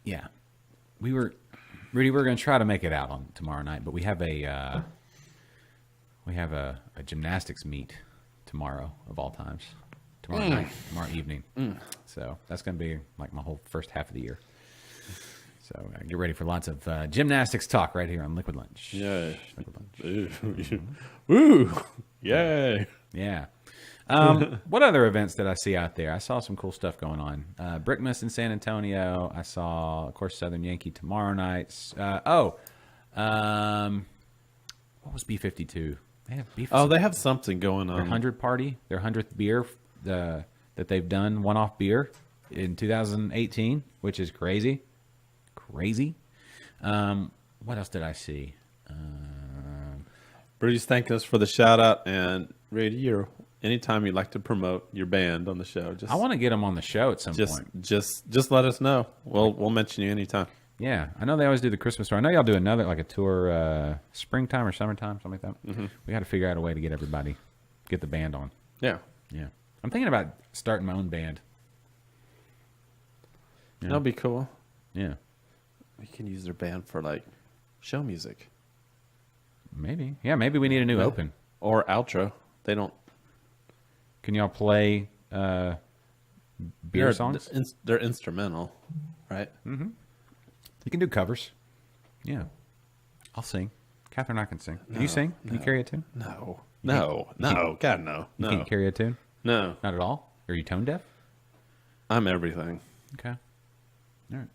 Yeah, Rudy. We're going to try to make it out on tomorrow night, but we have a gymnastics meet tomorrow of all times. Tomorrow night, tomorrow evening. So that's going to be like my whole first half of the year. So get ready for lots of gymnastics talk right here on Liquid Lunch. Yay. Liquid Lunch. Woo. Yay. Yeah. What other events did I see out there? I saw some cool stuff going on. Brickmas in San Antonio. I saw, of course, Southern Yankee tomorrow night. What was B-52? They have B-52. Oh, they have something going Their on. 100 party, their 100th beer that they've done, one-off beer in 2018, which is crazy. Crazy. What else did I see? Rudy's thanking us for the shout out, and Rudy, anytime you'd like to promote your band on the show, I want to get them on the show at some point. just let us know. We'll mention you anytime. Yeah, I know they always do the Christmas tour. I know y'all do another, like a tour springtime or summertime, something like that. We got to figure out a way to get the band on. Yeah. Yeah. I'm thinking about starting my own band. Yeah. That'll be cool. Yeah. We can use their band for like show music Maybe. Yeah, maybe we need a new open. or outro. They don't. Can y'all play beer songs? They're instrumental, right? You can do covers. Yeah. I'll sing. Catherine, I can sing. Can you sing? Can you carry a tune? No. God, no. You No. can't carry a tune? No. Not at all? Are you tone deaf? I'm everything. Okay. All right.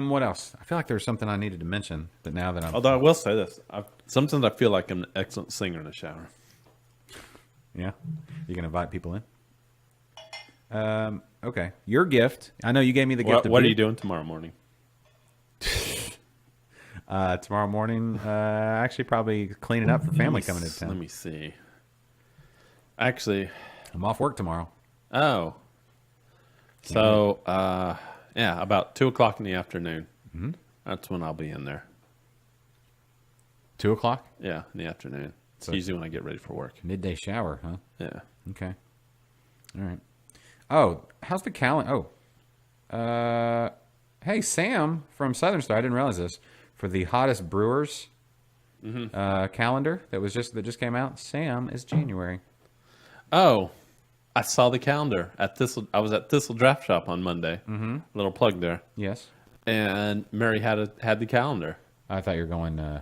What else? I feel like there was something I needed to mention, but now that I'm... Although I will say this. Sometimes I feel like I'm an excellent singer in the shower. Yeah? You can invite people in? Okay. Your gift. I know you gave me the gift. What are you doing tomorrow morning? Tomorrow morning, actually probably cleaning up for family coming into Let town. me see. Actually, I'm off work tomorrow. oh. So, yeah, about 2 o'clock in the afternoon. Mm-hmm. That's when I'll be in there. 2 o'clock? Yeah, in the afternoon. It's So- usually when I get ready for work. Midday shower, huh? Yeah. Okay. All right. Oh, how's the calendar? Oh. Hey, Sam from Southern Star. I didn't realize this. For the hottest brewers calendar that just came out, Sam is January. Oh, I saw the calendar at Thistle. I was at Thistle Draft Shop on Monday. Mm-hmm. Little plug there. Yes. And Mary had the calendar. I thought you were going.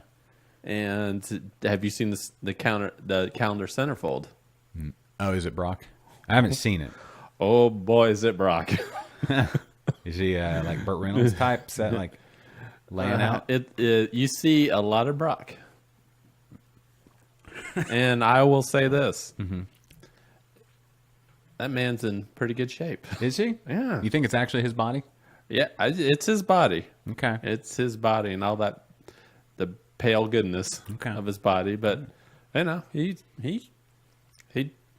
And have you seen the calendar centerfold? Oh, is it Brock? I haven't seen it. Oh boy, is it Brock! Is he like Burt Reynolds type set, like laying out? You see a lot of Brock, and I will say this: that man's in pretty good shape. Is he? Yeah. You think it's actually his body? Yeah, it's his body. Okay. It's his body and all that, the pale goodness of his body. But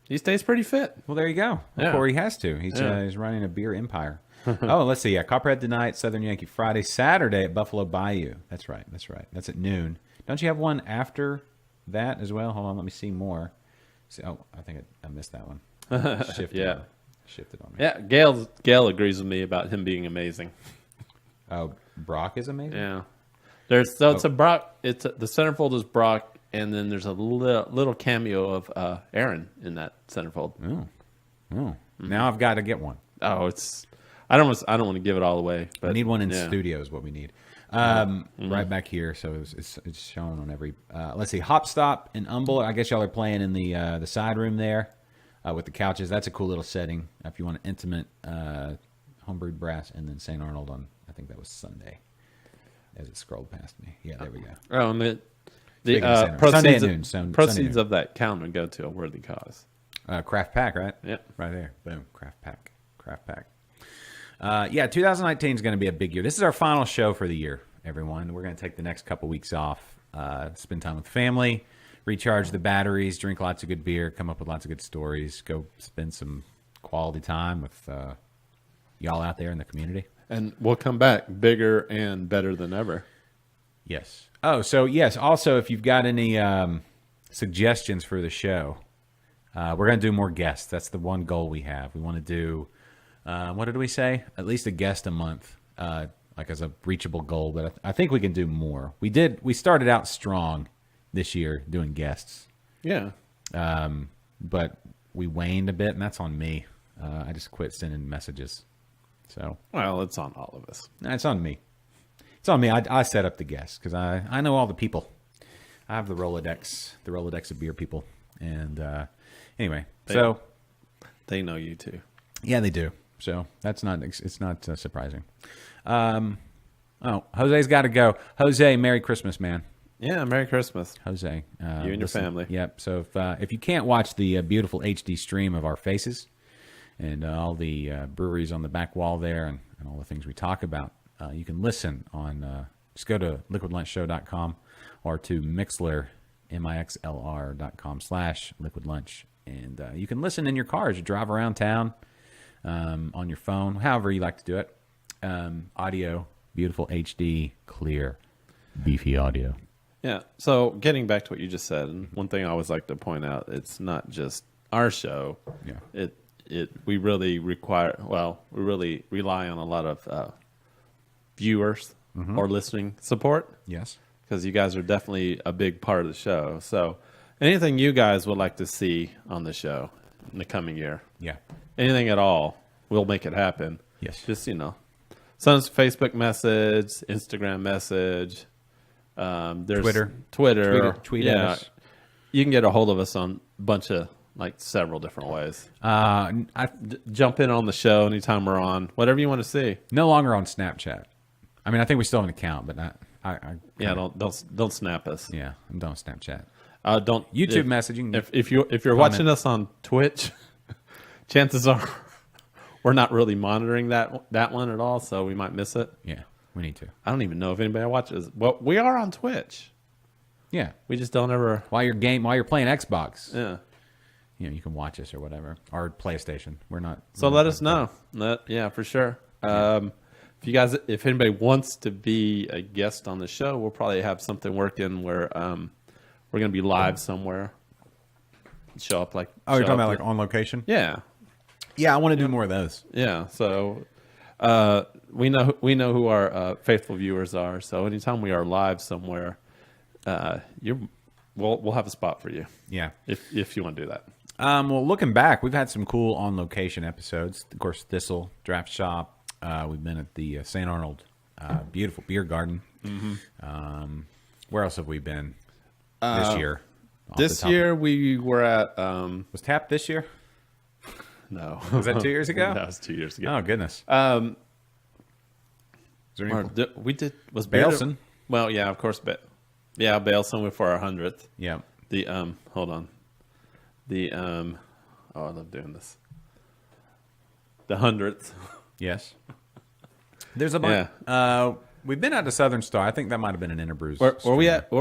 he stays pretty fit. Well, there you go. Yeah. Or he has to. He's running a beer empire. Oh, let's see. Yeah, Copperhead tonight, Southern Yankee Friday, Saturday at Buffalo Bayou. That's right. That's at noon. Don't you have one after that as well? Hold on, let me see more. Oh, I think I missed that one. Shifted. Shifted on me. Yeah, Gail agrees with me about him being amazing. Oh, Brock is amazing. Yeah, it's a Brock. The centerfold is Brock, and then there's a little cameo of Aaron in that centerfold. Oh, now I've got to get one. Oh, I don't want to give it all away, but I need one in studio is what we need. Right back here, so it's shown on every. Let's see, Hop Stop in Humble. I guess y'all are playing in the side room there with the couches. That's a cool little setting if you want an intimate homebrewed brass. And then St. Arnold on, I think that was Sunday, as it scrolled past me. Yeah, there we go. Oh, and Speaking of St. Arnold. Sunday at noon. Sunday proceeds noon. of that calendar go to a worthy cause. Craft Pack, right? Yep. Right there. Boom. Craft Pack. 2019 is going to be a big year. This is our final show for the year, everyone. We're going to take the next couple weeks off, spend time with family, recharge the batteries, drink lots of good beer, come up with lots of good stories, go spend some quality time with y'all out there in the community. And we'll come back bigger and better than ever. Yes. Oh, so yes. Also, if you've got any suggestions for the show, we're going to do more guests. That's the one goal we have. We want to do, what did we say? At least a guest a month, like as a reachable goal. But I think we can do more. We started out strong this year doing guests. Yeah. But we waned a bit, and that's on me. I just quit sending messages. So, Well, it's on all of us. it's on me. It's on me. I set up the guests because I know all the people. I have the Rolodex of beer people. And anyway, They know you too. yeah, they do. So it's not surprising. Jose's got to go. Jose, Merry Christmas, man. Yeah, Merry Christmas. Jose, You and your family. Yep. So if you can't watch the beautiful HD stream of our faces and all the breweries on the back wall there and all the things we talk about, you can listen on. Just go to liquidlunchshow.com or to Mixlr, mixlr.com/liquidlunch, and you can listen in your car as you drive around town, on your phone, however you like to do it. Audio, beautiful HD, clear, beefy audio. Yeah. So getting back to what you just said, and one thing I always like to point out, it's not just our show. Yeah. We really rely on a lot of viewers or listening support. Yes. Because you guys are definitely a big part of the show. So anything you guys would like to see on the show in the coming year, Yeah. anything at all, we'll make it happen. Yes. Just, send us a Facebook message, Instagram message. There's Twitter. Tweet at us. You can get a hold of us on a bunch of, several different ways. Jump in on the show anytime we're on, whatever you want to see. No longer on Snapchat. I mean, I think we still have an account, but Don't snap us. Yeah, I'm done with Snapchat. Don't YouTube messaging. If you're watching us on Twitch, chances are we're not really monitoring that one at all, so we might miss it. Yeah, we need to. I don't even know if anybody watches. Well, we are on Twitch. Yeah, We just don't ever. while you're playing Xbox, Yeah. you can watch us or whatever, or PlayStation. We're not. So let us know. Yeah, for sure. If anybody wants to be a guest on the show, we'll probably have something working where we're going to be live somewhere. Show up Oh, you're talking about on location? Yeah. Yeah, I want to do more of those. Yeah. So We know who our faithful viewers are. So anytime we are live somewhere, we'll have a spot for you Yeah. if you want to do that. Well, looking back, we've had some cool on-location episodes. Of course, Thistle, Draft Shop. We've been at the St. Arnold beautiful beer garden. Where else have we been this year? Off This the top? year we were at Was Tap this year? no. Was that 2 years ago? That was 2 years ago. Oh, goodness. Is there Or any... we did was Bailson. Well, yeah, of course, yeah, Bailson for our 100th. Yeah. The hold on. The oh, I love doing this. The 100th. Yes. There's a bunch. We've been out to Southern Star. I think that might have been an Interbrews. Were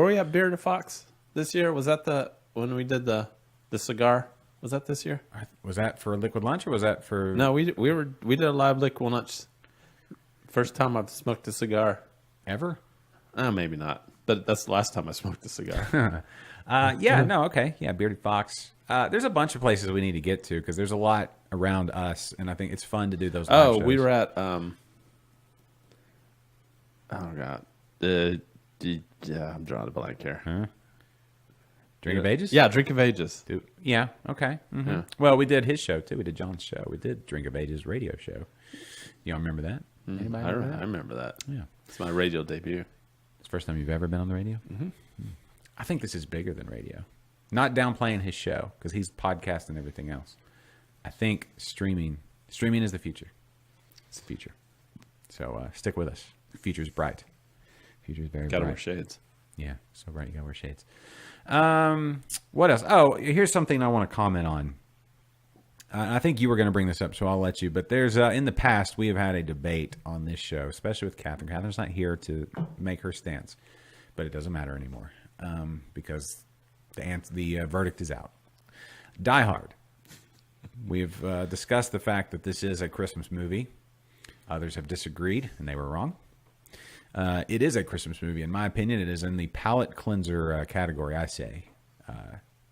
we at Beer to Fox this year? Was that when we did the cigar? Was that this year? Was that for Liquid Lunch or was that for... No, we did a live liquid lunch. First time I've smoked a cigar. Ever? Maybe not. But that's the last time I smoked a cigar. Yeah, no, okay. Yeah, Bearded Fox. There's a bunch of places we need to get to because there's a lot around us, and I think it's fun to do those live shows. We were at oh god, yeah, I'm drawing a blank here. Huh? Drink of Ages? Yeah, Drink of Ages. Yeah, okay. Mhm. Yeah. Well, we did his show, too. We did John's show. We did Drink of Ages radio show. You don't remember that? Anybody I remember that? remember that. Yeah. It's my radio debut. It's the first time you've ever been on the radio? Mm-hmm. I think this is bigger than radio. Not downplaying his show, because he's podcast and everything else. I think streaming is the future. It's the future. So stick with us. The future's bright. The future's very Gotta bright. wear shades. Yeah, so bright you gotta wear shades. What else? Oh, here's something I want to comment on. I think you were going to bring this up, so I'll let you. But there's in the past, we have had a debate on this show, especially with Catherine. Catherine's not here to make her stance, but it doesn't matter anymore because the verdict is out. Die Hard. We've discussed the fact that this is a Christmas movie. Others have disagreed, and they were wrong. It is a Christmas movie. In my opinion, it is in the palate cleanser category, I say.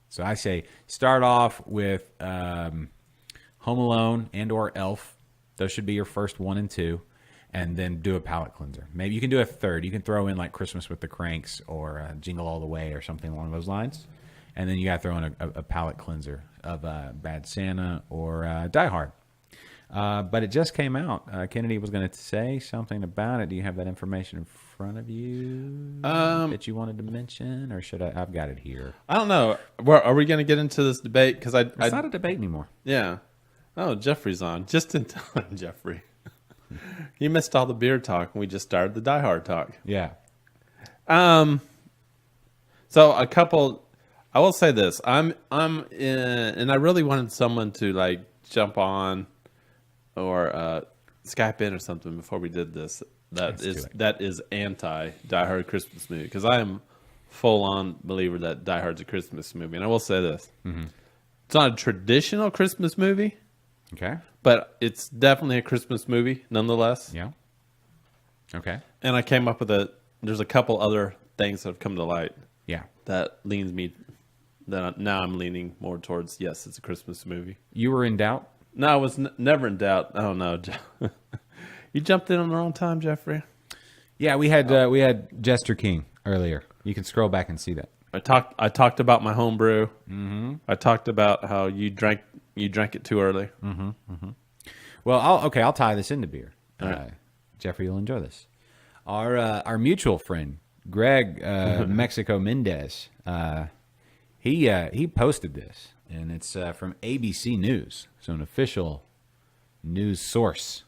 So I say start off with Home Alone and or Elf. Those should be your first 1 and 2. And then do a palate cleanser. Maybe you can do a third. You can throw in like Christmas with the Cranks or Jingle All the Way or something along those lines. And then you got to throw in a palate cleanser of Bad Santa or Die Hard. But it just came out. Kennedy was going to say something about it. Do you have that information in front of you that you wanted to mention, or should I? I've got it here. I don't know. Are we going to get into this debate? Because It's not a debate anymore. yeah. Oh, Jeffrey's on just in time. Jeffrey, he missed all the beer talk, and we just started the Die Hard talk. Yeah. So a couple. I will say this. I'm in, and I really wanted someone to like jump on or Skype in or something before we did this. Let's do it. That is anti Die Hard Christmas movie, because I am full on believer that Die Hard's a Christmas movie. And I will say this: it's not a traditional Christmas movie, Okay. but it's definitely a Christmas movie nonetheless. Yeah. Okay. And I came up with there's a couple other things that have come to light Yeah. that leans me. Now I'm leaning more towards yes, it's a Christmas movie. You were in doubt. No, I was never in doubt. Oh no, you jumped in on the wrong time, Jeffrey. Yeah, we had Jester King earlier. You can scroll back and see that. I talked about my homebrew. Mm-hmm. I talked about how you drank it too early. Well, I'll tie this into beer. right. Jeffrey, you'll enjoy this. Our mutual friend Greg Mexico Mendez, he posted this, and it's from ABC News, so an official news source.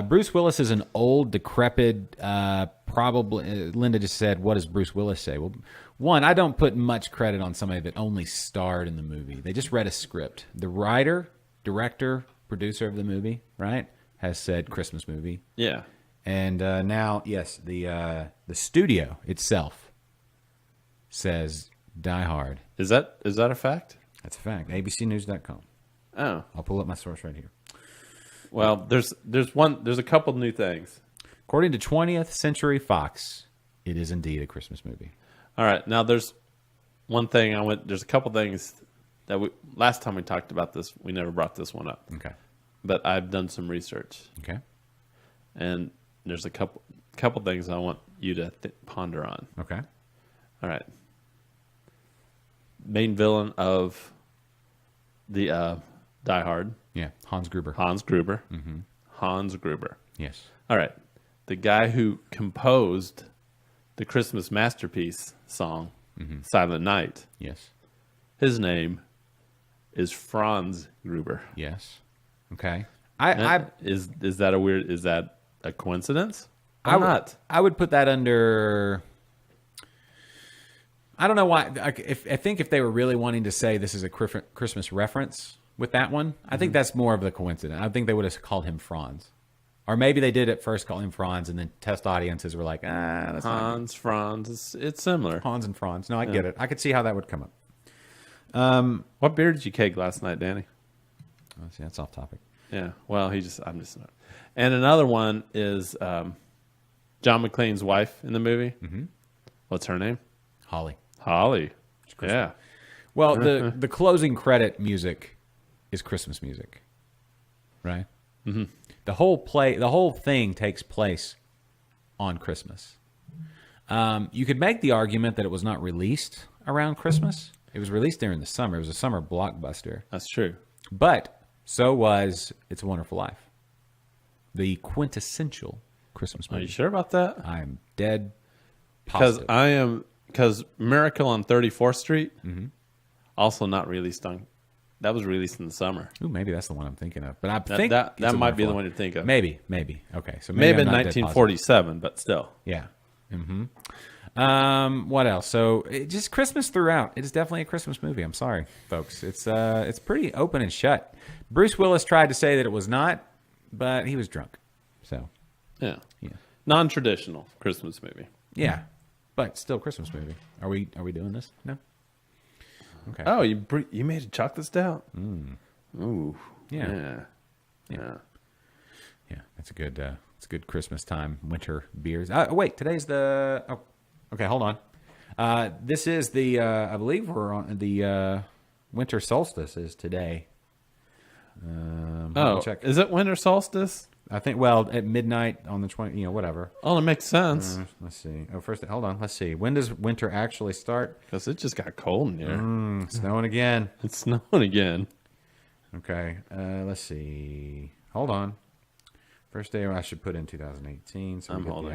Bruce Willis is an old, decrepit, probably. Linda just said, "What does Bruce Willis say?" Well, one, I don't put much credit on somebody that only starred in the movie. They just read a script. The writer, director, producer of the movie, right, has said Christmas movie. Yeah. And now, yes, the studio itself says Die Hard. Is that a fact? That's a fact. ABCnews.com. Oh. I'll pull up my source right here. Well, there's a couple new things. According to 20th Century Fox, it is indeed a Christmas movie. All right. Now there's one thing there's a couple things that last time we talked about this, we never brought this one up. Okay. but I've done some research, Okay. and there's a couple things I want you to ponder on. Okay. All right. Main villain of the Die Hard, Yeah. Hans Gruber. Hans Gruber. Mm-hmm. Hans Gruber. Yes. All right. The guy who composed the Christmas masterpiece song, Silent Night, Yes. his name is Franz Gruber. Yes. Okay. I Is that a coincidence? Or not? I would put that under. I don't know why. I think if they were really wanting to say this is a Christmas reference with that one, I think that's more of the coincidence. I think they would have called him Franz, or maybe they did at first call him Franz, and then test audiences were like, that's not Hans, Franz. It's similar. Hans and Franz. No, I get it. I could see how that would come up. What beer did you keg last night, Danny? Oh, see, that's off topic. Yeah. Well, I'm just not. And another one is John McClane's wife in the movie. Mm-hmm. What's her name? Holly. Holly. Yeah. Well, the closing credit music is Christmas music, right? Mm-hmm. The whole thing takes place on Christmas. You could make the argument that it was not released around Christmas. It was released during the summer. It was a summer blockbuster. That's true. But so was It's a Wonderful Life, the quintessential Christmas Are movie. you sure about that? I'm dead Because positive. because Miracle on 34th Street, also not released on. That was released in the summer. Ooh, maybe that's the one I'm thinking of. But I That think that It's a might be the Wonderful one you think of. Maybe. Okay, so Maybe I'm in not dead positive. 1947, but still. Yeah. What else? So just Christmas throughout. It is definitely a Christmas movie. I'm sorry, folks. It's pretty open and shut. Bruce Willis tried to say that it was not, but he was drunk. So Yeah. yeah, Non-traditional Christmas movie. yeah, but still Christmas movie. Are we doing this? No. Okay. Oh, you made a chocolate stout? Ooh. Yeah. Yeah. Yeah, that's a good Christmas time winter beers. Wait, today's the. Oh, okay, hold on. This is the. I believe we're on the winter solstice is today. Let me check. Is it winter solstice? I think. Well, at midnight on the 20. Whatever. Oh, it makes sense. Let's see. Oh, first, hold on. Let's see. When does winter actually start? Because it just got cold in here. Snowing again. It's snowing again. Okay. Let's see. Hold on. First day I should put in 2018, so we get holding.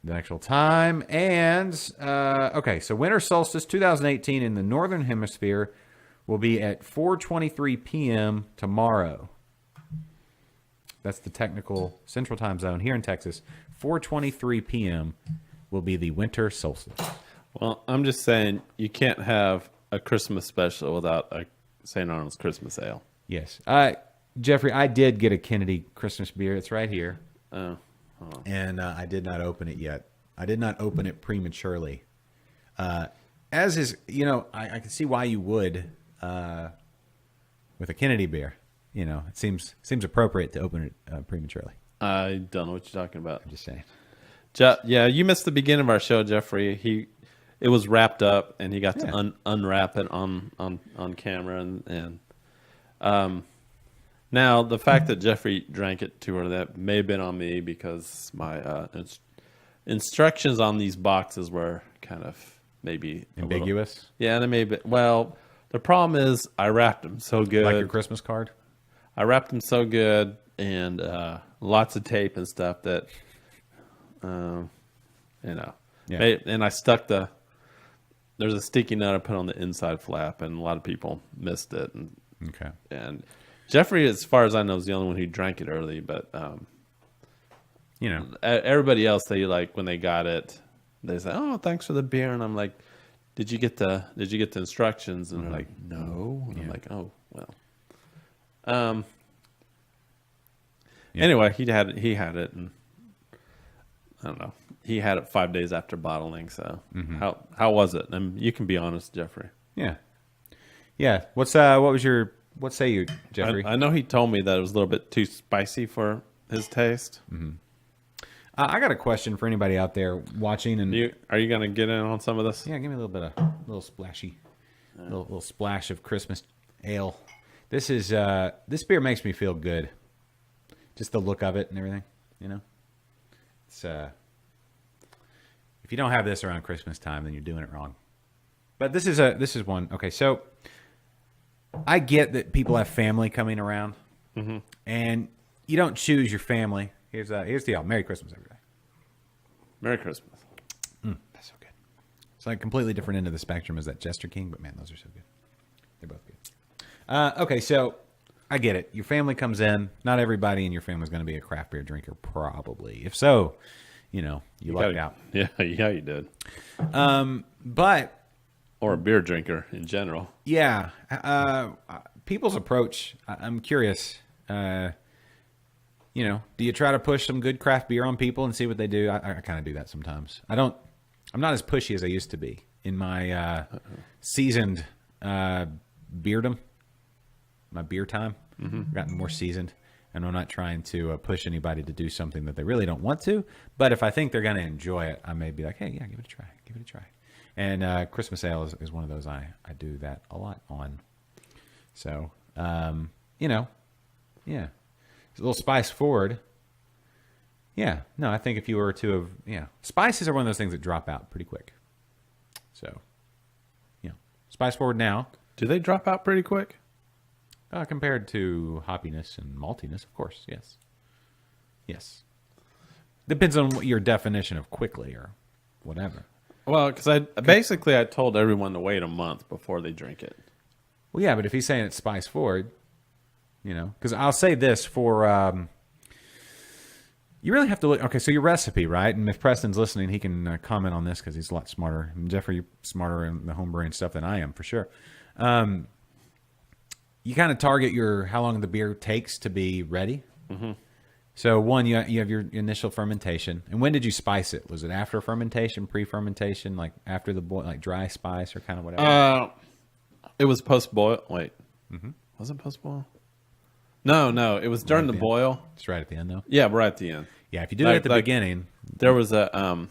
the actual time. And okay, so winter solstice 2018 in the northern hemisphere will be at 4:23 p.m. tomorrow. That's the technical central time zone here in Texas. 4:23 p.m. will be the winter solstice. Well, I'm just saying you can't have a Christmas special without a St. Arnold's Christmas ale. Yes. Jeffrey, I did get a Kennedy Christmas beer. It's right here. Oh. And I did not open it yet. I did not open it prematurely. As is, I can see why you would with a Kennedy beer. It seems appropriate to open it prematurely. I don't know what you're talking about. I'm just saying. Yeah, you missed the beginning of our show, Jeffrey. It was wrapped up, and he got to unwrap it on camera, and now the fact that Jeffrey drank it too early, that may have been on me because my instructions on these boxes were kind of maybe Ambiguous? Yeah, they may be. Well, the problem is I wrapped them so good. Like your Christmas card? I wrapped them so good and lots of tape and stuff that, Yeah. And I stuck there's a sticky note I put on the inside flap, and a lot of people missed it. Okay. And Jeffrey, as far as I know, is the only one who drank it early. But everybody else, they when they got it, they say, "Oh, thanks for the beer," and I'm like, "Did you get the instructions?" And they're like, "No," and I'm like, "Oh, well." Anyway, he had it, and I don't know. He had it 5 days after bottling. So how was it? And you can be honest, Jeffrey. Yeah. Yeah. What say you, Jeffrey? I know he told me that it was a little bit too spicy for his taste. I got a question for anybody out there watching. And Are you going to get in on some of this? yeah, give me a little splashy, little splash of Christmas ale. This is this beer makes me feel good. Just the look of it and everything, you know. It's if you don't have this around Christmas time, then you're doing it wrong. But this is one. Okay, so I get that people have family coming around, and you don't choose your family. Here's the deal. Merry Christmas, everybody. Merry Christmas. That's so good. It's like completely different end of the spectrum as that Jester King, but man, those are so good. They're both good. Okay, so I get it. Your family comes in. Not everybody in your family is going to be a craft beer drinker, probably. If so, you know, you lucked out. Yeah, you did. But Or a beer drinker in general. yeah, people's approach. I'm curious. You know, do you try to push some good craft beer on people and see what they do? I kind of do that sometimes. I'm not as pushy as I used to be in my seasoned beerdom, my beer time. Gotten more seasoned, and I'm not trying to push anybody to do something that they really don't want to. But if I think they're going to enjoy it, I may be like, hey, yeah, give it a try. Give it a try. And Christmas Ale is one of those I do that a lot on. So, you know, yeah. It's a little spice forward. Yeah. No, I think if you were to have, spices are one of those things that drop out pretty quick. So, you know, spice forward now. Do they drop out pretty quick? Compared to hoppiness and maltiness, of course, yes. Yes. Depends on what your definition of quickly or whatever. Well, because I told everyone to wait a month before they drink it. Well, yeah, but if he's saying it's spice forward, you know, because I'll say this for, you really have to look, okay, so your recipe, right? And if Preston's listening, he can comment on this because he's a lot smarter. And Jeffrey, you're smarter in the homebrewing stuff than I am, for sure. You kind of target how long the beer takes to be ready. Mm-hmm. So one, you have your initial fermentation. And when did you spice it? Was it after fermentation, pre-fermentation, like after the boil, like dry spice or kind of whatever? It was post-boil. Wait. Was it post-boil? No. It was during the boil. It's right at the end, though. Yeah, right at the end. Yeah, if you do it at the beginning. There was a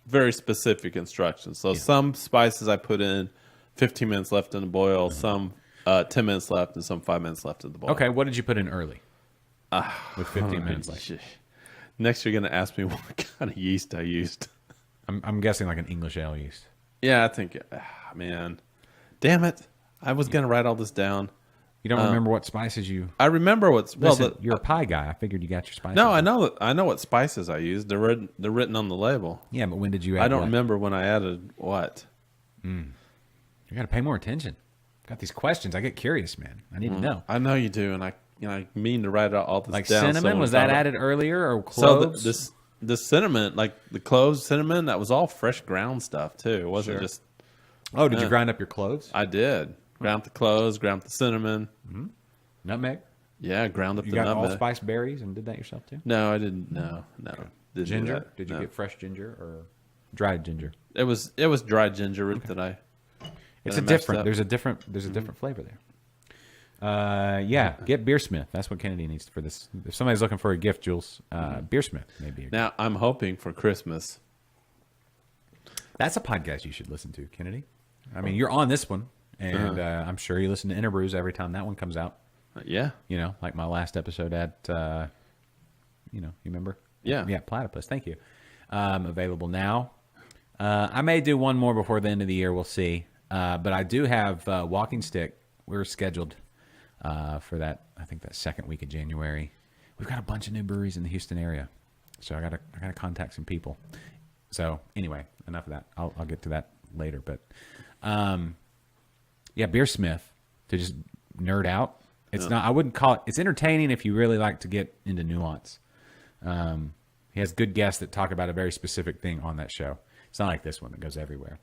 very specific instructions. So some spices I put in 15 minutes left in the boil, some 10 minutes left, and some 5 minutes left in the boil. Okay, what did you put in early? With 15 minutes left. Next, you're going to ask me what kind of yeast I used. I'm guessing like an English ale yeast. Yeah, I think, man. Damn it. I was going to write all this down. You don't remember what spices you... I remember what's... Listen, you're a pie guy. I figured you got your spices. No, I know what spices I used. They're written on the label. Yeah, but when did you add I don't what? remember when I added what. You got to pay more attention. Got these questions. I get curious, man. I need to know. I know you do, and I mean to write all this like down. Like cinnamon, was that added earlier or cloves? So the cinnamon, like the cloves, cinnamon, that was all fresh ground stuff too. It wasn't just... Oh, did you grind up your cloves? I did. Ground the cloves, ground the cinnamon. Nutmeg? Yeah, ground up You the got nutmeg. allspice berries and did that yourself too? No, I didn't. No. Didn't do Ginger? that. Did you No. get fresh ginger or dried ginger? It was dried ginger that I... It's I a messed different. up. There's a different flavor there. Yeah, get Beersmith. That's what Kennedy needs for this. If somebody's looking for a gift, Jules, Beersmith maybe. Now, I'm hoping for Christmas. That's a podcast you should listen to, Kennedy. I mean, you're on this one, and I'm sure you listen to Interbrews every time that one comes out. Yeah. You know, like my last episode at, you remember? Yeah. Yeah, Platypus. Thank you. Available now. I may do one more before the end of the year. We'll see. But I do have Walking Stick. We're scheduled for that. I think that second week of January. We've got a bunch of new breweries in the Houston area, so I gotta contact some people. So anyway, enough of that. I'll get to that later. But yeah, Beersmith, to just nerd out. It's not. I wouldn't call it. It's entertaining if you really like to get into nuance. He has good guests that talk about a very specific thing on that show. It's not like this one that goes everywhere.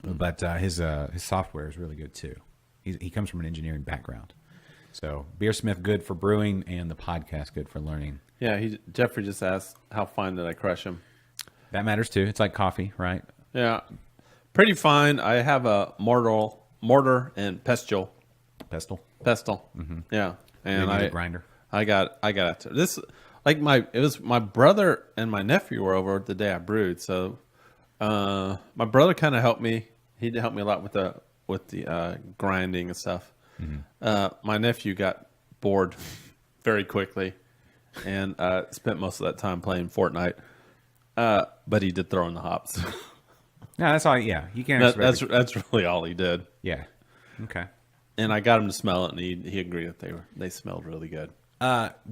But his software is really good too. He comes from an engineering background. So Beersmith good for brewing and the podcast good for learning. Yeah, Jeffrey just asked, how fine did I crush him? That matters too. It's like coffee, right? Yeah, pretty fine. I have a mortar and pestle. Pestle. Mm-hmm. Yeah, and a grinder. I got it. This it was my brother and my nephew were over the day I brewed. So my brother kind of helped me. He helped me a lot with the grinding and stuff. My nephew got bored very quickly and spent most of that time playing Fortnite. But he did throw in the hops. No, that's all. Yeah, you can't. That's really all he did. yeah. Okay. And I got him to smell it, and he agreed that they smelled really good.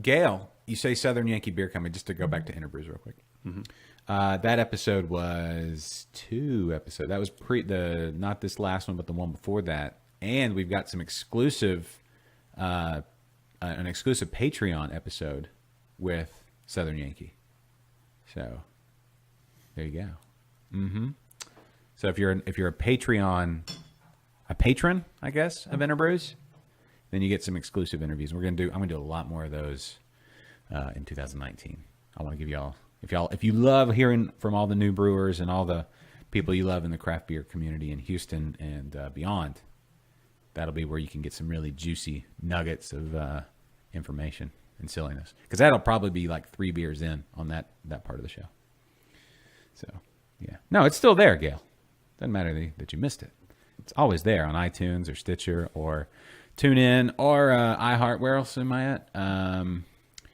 Gail, you say Southern Yankee Beer Company. Just to go back to Interbrews real quick. That episode was 2 episodes. That was not this last one, but the one before that. And we've got some exclusive, an exclusive Patreon episode with Southern Yankee. So there you go. So if you're a patron, I guess, of Interbrews, then you get some exclusive interviews. I'm gonna do a lot more of those in 2019. I want to give y'all, if you love hearing from all the new brewers and all the people you love in the craft beer community in Houston and beyond, that'll be where you can get some really juicy nuggets of information and silliness. Because that'll probably be like 3 beers in on that part of the show. So, yeah. No, it's still there, Gail. Doesn't matter that you missed it. It's always there on iTunes or Stitcher or TuneIn or iHeart. Where else am I at?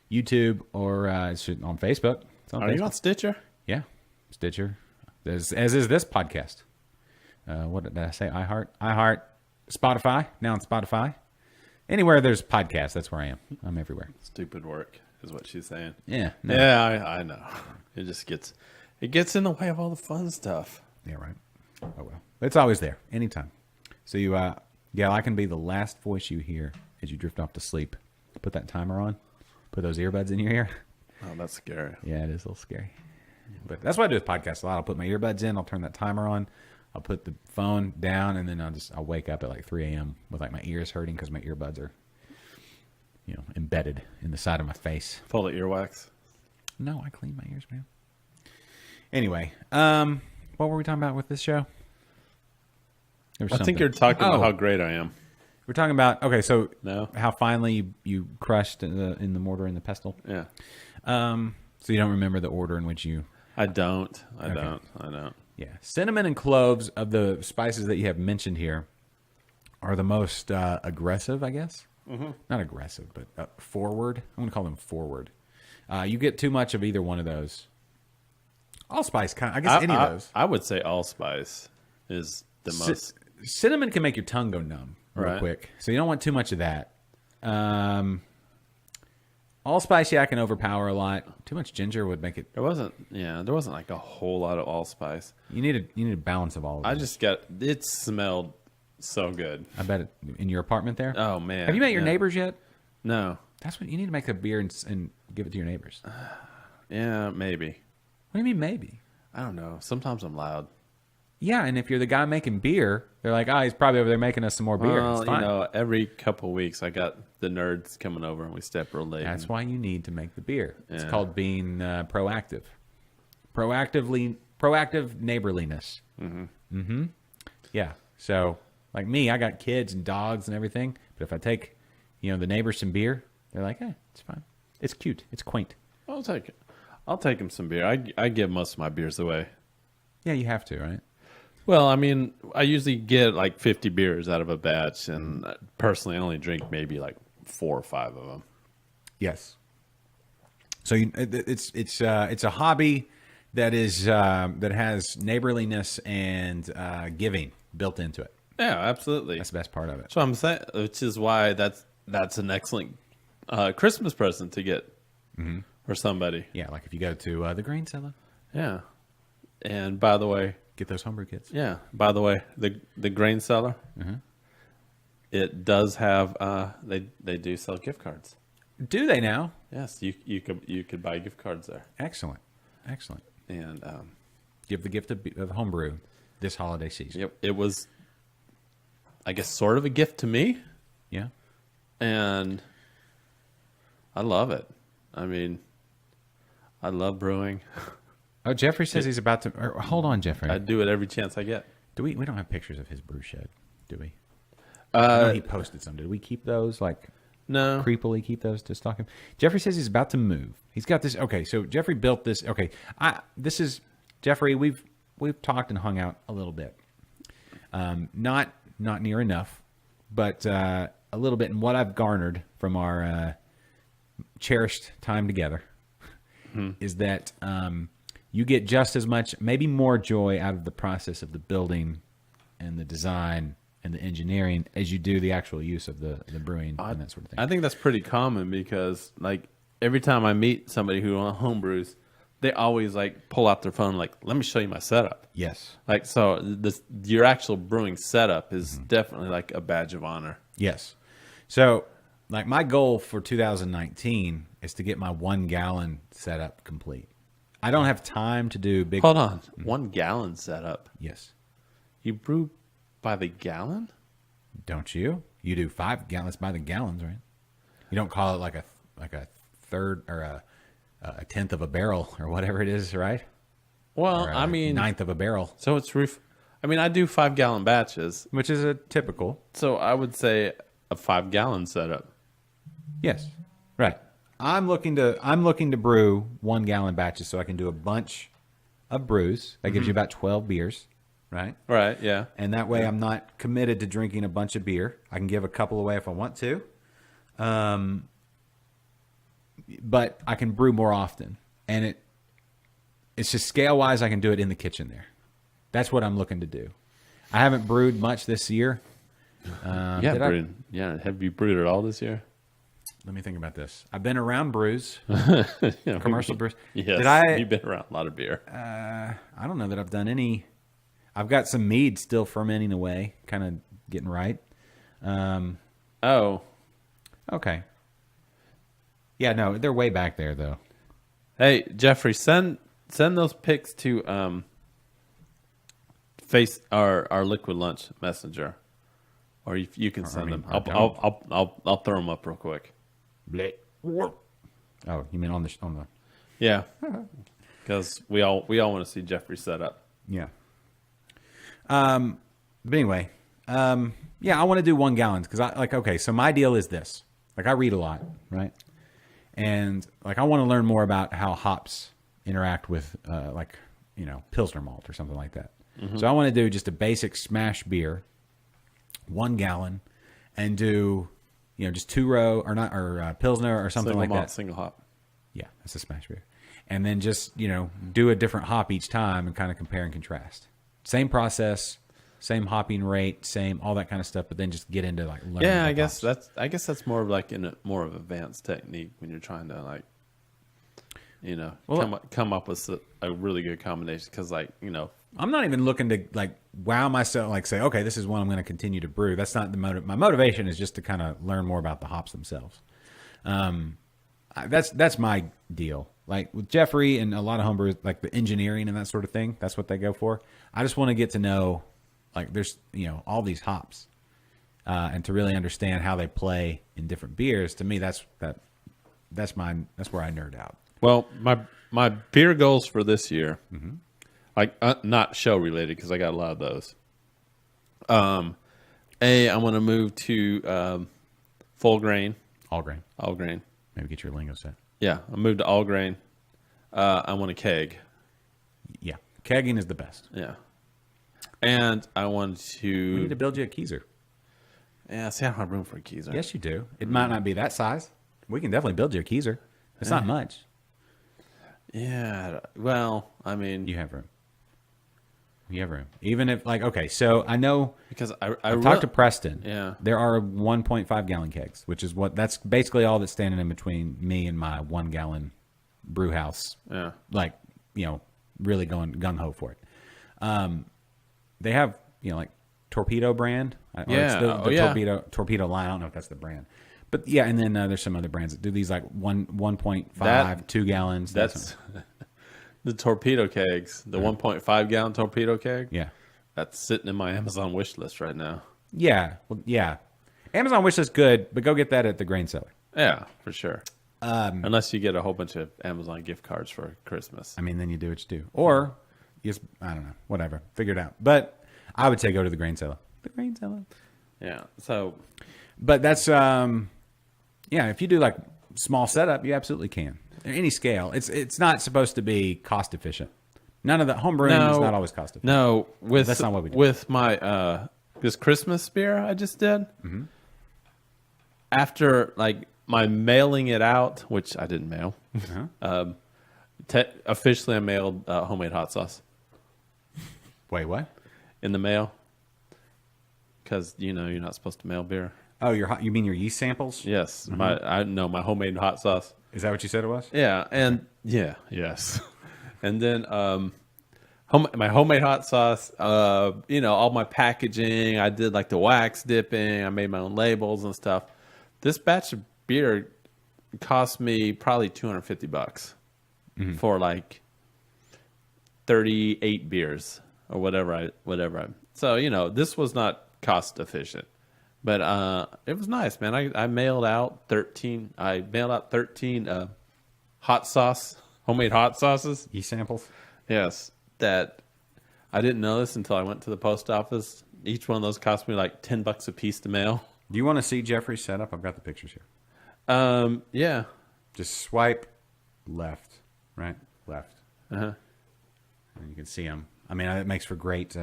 YouTube or it's on Facebook. It's on Are Facebook. you on Stitcher? Yeah, Stitcher. As is this podcast. What did I say? iHeart. Spotify. Now on Spotify. Anywhere there's podcasts, that's where I am. I'm everywhere. Stupid work is what she's saying. Yeah. No. Yeah, I know. It just gets in the way of all the fun stuff. Yeah, right. Oh, well. It's always there. Anytime. So you, yeah, I can be the last voice you hear as you drift off to sleep. Put that timer on. Put those earbuds in your ear. Oh, that's scary. Yeah, it is a little scary. But that's what I do with podcasts a lot. I'll put my earbuds in. I'll turn that timer on. I'll put the phone down, and then I'll wake up at like 3 a.m. with like my ears hurting because my earbuds are, embedded in the side of my face. Full of earwax. No, I clean my ears, man. Anyway, what were we talking about with this show? There was I think something. you're talking about Oh. how great I am. We're talking about so No. how finally you crushed in the mortar and the pestle. Yeah. So you don't remember the order in which you. I don't. I Okay. don't. Yeah, cinnamon and cloves of the spices that you have mentioned here are the most aggressive, I guess. Not aggressive, but forward. I'm going to call them forward. You get too much of either one of those. Allspice, I guess any of those. I would say allspice is the most. Cinnamon can make your tongue go numb real Right. quick, so you don't want too much of that. Allspice, yeah, can overpower a lot. Too much ginger would make it. There wasn't like a whole lot of allspice. You need a balance of all of I them. just got it smelled so good. I bet in your apartment there. Oh man. Have you met your Yeah. neighbors yet? No. That's what you need to make a beer and give it to your neighbors. What Yeah, maybe. do you mean maybe? I don't know. Sometimes I'm loud. Yeah, and if you're the guy making beer, they're like, he's probably over there making us some more beer. Well, It's fine. every couple of weeks I got the nerds coming over and we step real late. That's why you need to make the beer. It's Yeah. called being proactive. Proactive neighborliness. Mm-hmm. Yeah. So, like me, I got kids and dogs and everything. But if I take, the neighbors some beer, they're like, it's fine. It's cute. It's quaint. I'll take it. I'll take him some beer. I give most of my beers away. Yeah, you have to, right? Well, I mean, I usually get like 50 beers out of a batch, and personally, I only drink maybe like 4 or 5 of them. Yes. So it's a hobby that is that has neighborliness and giving built into it. Yeah, absolutely. That's the best part of it. So I'm saying, which is why that's an excellent Christmas present to get for somebody. Yeah, like if you go to the grain cellar, Yeah. And by the way, get those homebrew kits. the grain cellar, it does have they do sell gift cards. Do they now? Yes, you could buy gift cards there, Excellent. and Give the gift of homebrew this holiday season. yep, it was, I guess, sort of a gift to me, Yeah. and I love it. I mean, I love brewing. Oh, Jeffrey says he's about to. Hold on, Jeffrey. I do it every chance I get. Do we? We don't have pictures of his brew shed, do we? I know he posted some. Did we keep those? Like No, creepily keep those to stock him? Jeffrey says he's about to move. He's got this. Okay, so Jeffrey built this. Okay, this is Jeffrey. We've talked and hung out a little bit. Not near enough, but a little bit in what I've garnered from our cherished time together is that you get just as much, maybe more joy out of the process of the building and the design and the engineering as you do the actual use of the brewing and that sort of thing. I think that's pretty common because, like, every time I meet somebody who homebrews, they always like pull out their phone, like, let me show you my setup. Yes. Like, so your actual brewing setup is definitely like a badge of honor. Yes. So, like, my goal for 2019 is to get my 1 gallon setup complete. I don't have time to do big. Hold on. 1 gallon setup. Yes. You brew by the gallon? Don't you? You do 5 gallons by the gallons, right? You don't call it like a third or a tenth of a barrel or whatever it is, right? Well, Or I mean, ninth of a barrel, so it's I mean, I do 5 gallon batches, which is a typical. so I would say a 5 gallon setup. Yes. Right. I'm looking to brew 1 gallon batches so I can do a bunch of brews. That gives you about 12 beers, right? Right? Yeah. And that way I'm not committed to drinking a bunch of beer. I can give a couple away if I want to. But I can brew more often. And it's just scale-wise, I can do it in the kitchen there. That's what I'm looking to do. I haven't brewed much this year. Yeah, brewed. Yeah. Have you brewed at all this year? Let me think about this. I've been around brews, Yeah, commercial brews. Yes. You've been around a lot of beer. I don't know that I've done any. I've got some mead still fermenting away, kind of getting right. Oh. Okay. Yeah, no, they're way back there though. Hey, Jeffrey, send those pics to face our Liquid Lunch Messenger, or you can send them. I'll throw them up real quick. Oh, you mean on the Yeah, because we all want to see Jeffrey set up. yeah. But anyway, yeah, I want to do 1 gallon because okay, so my deal is this. Like, I read a lot, right? And like, I want to learn more about how hops interact with like, Pilsner malt or something like that. So I want to do just a basic smash beer, 1 gallon, and do, just 2-row or Pilsner or something Single like malt, that. single hop. Yeah, that's a smash beer. And then just, do a different hop each time and kind of compare and contrast. Same process, same hopping rate, same all that kind of stuff, but then just get into like learning. Yeah, the hops. that's more of like more of advanced technique when you're trying to like, come up with a really good combination because I'm not even looking to like wow myself, like say, okay, this is one I'm going to continue to brew. That's not my motivation is just to kind of learn more about the hops themselves. That's my deal. Like with Jeffrey and a lot of homebrewers, like the engineering and that sort of thing, that's what they go for. I just want to get to know, like, there's all these hops, and to really understand how they play in different beers. To me, that's where I nerd out. Well, my beer goals for this year, like not show related because I got a lot of those. I want to move to full grain. All grain. All grain. Maybe get your lingo set. Yeah, I moved to all grain. I want a keg. Yeah, kegging is the best. Yeah, and I want We need to to. build you a keezer. Yeah, see, I don't have room for a keezer. Yes, you do. It might not be that size. We can definitely build you a keezer. It's not much. Yeah. Well, I mean, You have room. You have room. Even if, like, okay, so I know because I've talked to Preston. Yeah. There are 1.5 gallon kegs, which is that's basically all that's standing in between me and my 1 gallon brew house. Yeah. Like, really going gung ho for it. They have, like Torpedo brand. Or Yeah. It's the Yeah. Torpedo line. I don't know if that's the brand. But yeah, and then there's some other brands that do these like 1.5, 2 gallons. That's the torpedo kegs, the 1.5 gallon torpedo keg. Yeah. That's sitting in my Amazon wish list right now. Yeah. Well, yeah. Amazon wish is good, but go get that at the grain cellar. Yeah, for sure. Unless you get a whole bunch of Amazon gift cards for Christmas. I mean, then you do what you do. Or, you just, I don't know, whatever. Figure it out. But I would say go to the grain cellar. The grain cellar. Yeah. So, But that's, if you do like small setup, you absolutely can. Any scale. It's not supposed to be cost efficient. None of the home brewing is not always cost efficient. No, That's not what we do. With my this Christmas beer I just did. After like my mailing it out, which I didn't mail. Officially, I mailed homemade hot sauce Wait, what? in the mail because you're not supposed to mail beer. Oh, you mean your yeast samples? Yes, my homemade hot sauce. Is that what you said it was? Yeah, and yes, and then my homemade hot sauce. All my packaging. I did like the wax dipping. I made my own labels and stuff. This batch of beer cost me probably $250 for like 38 beers or whatever. So this was not cost efficient, but it was nice, man. I mailed out 13. I mailed out 13 homemade hot sauces. Yeast samples? Yes, that I didn't know this until I went to the post office. Each one of those cost me like $10 a piece to mail. Do you want to see Jeffrey's setup? I've got the pictures here. Yeah. Just swipe left, right, left. Uh-huh. And you can see him. I mean, it makes for great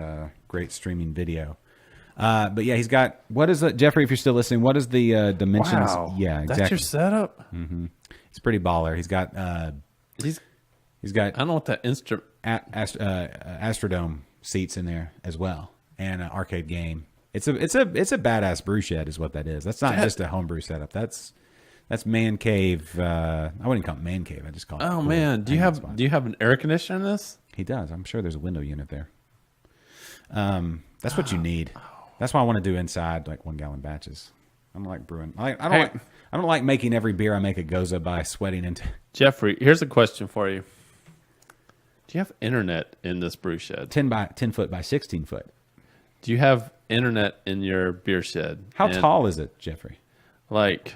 streaming video. But yeah, he's got, what is it, Jeffrey, if you're still listening, what is the dimensions? Wow. Yeah, exactly. That's your setup? It's pretty baller. He's got, he's got I don't know what that instrument. Astrodome seats in there as well, and an arcade game. It's a badass brew shed, is what that is. That's not just a homebrew setup. That's man cave. I wouldn't call it man cave. I just call it. Oh cool man, do you hanging have spot. do you have an air conditioner in this? He does. I'm sure there's a window unit there. That's what you need. That's why I want to do inside like 1 gallon batches. I don't like brewing. I don't like making every beer I make a goza by sweating into. Jeffrey, here's a question for you. Do you have internet in this brew shed? 10 foot by 16 foot. Do you have internet in your beer shed? How And, tall is it, Jeffrey? Like,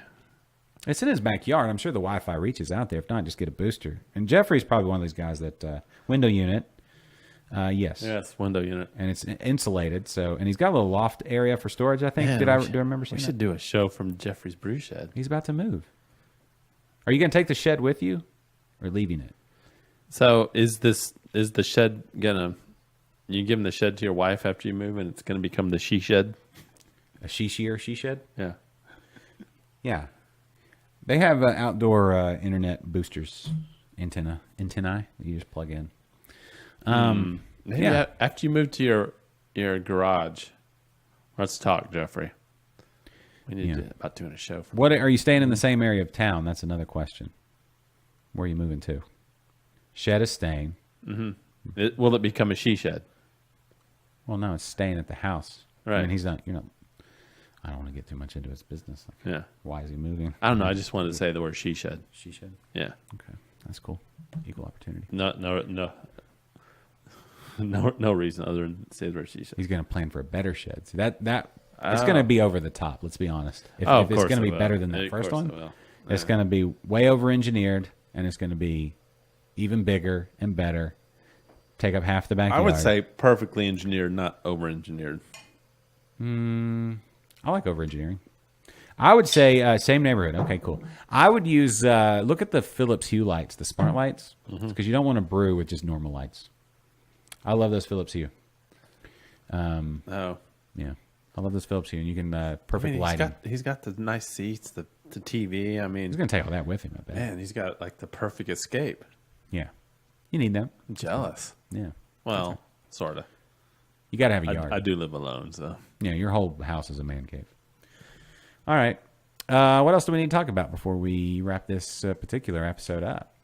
It's in his backyard. I'm sure the Wi-Fi reaches out there. If not, just get a booster. And Jeffrey's probably one of these guys that window unit. Yes. yes, window unit. And it's insulated. So, and he's got a little loft area for storage. I think. Man, do I remember We seeing should that? do a show from Jeffrey's brew shed. He's about to move. Are you going to take the shed with you, or leaving it? So is the shed gonna? You giving the shed to your wife after you move, and it's gonna become the she shed? A she shed? Yeah. Yeah. They have outdoor internet boosters antennae that you just plug in. Maybe Yeah. after you move to your garage, let's talk, Jeffrey. We need to about doing a show. What are you staying in the same area of town? That's another question. Where are you moving to? Shed is staying. Will it become a she shed? Well, no, it's staying at the house. I Right. mean, he's not. You're not. I don't want to get too much into his business. Like, Yeah. why is he moving? I don't know. I just wanted to say the word she shed. She shed. Yeah. Okay, that's cool. Equal opportunity. No reason other than say the word she shed. He's going to plan for a better shed. See that it's going to be over the top. Let's be honest. If Of it's course going to it be will. better than the Of first course one, it will. it's going to be way over engineered, and it's going to be even bigger and better. Take up half the backyard. I would say perfectly engineered, not over engineered. I like over engineering. I would say same neighborhood. Okay, cool. I would use look at the Philips Hue lights, the smart lights, because you don't want to brew with just normal lights. I love those Philips Hue. Oh, Yeah, I love those Philips Hue, and you can perfect lighting. he's got the nice seats, the TV. I mean, He's gonna take all that with him. I bet. man, he's got like the perfect escape. Yeah, you need that. I'm jealous. Yeah, Well, sort of. you got to have a yard. I do live alone, so. Yeah, your whole house is a man cave. All right. What else do we need to talk about before we wrap this particular episode up?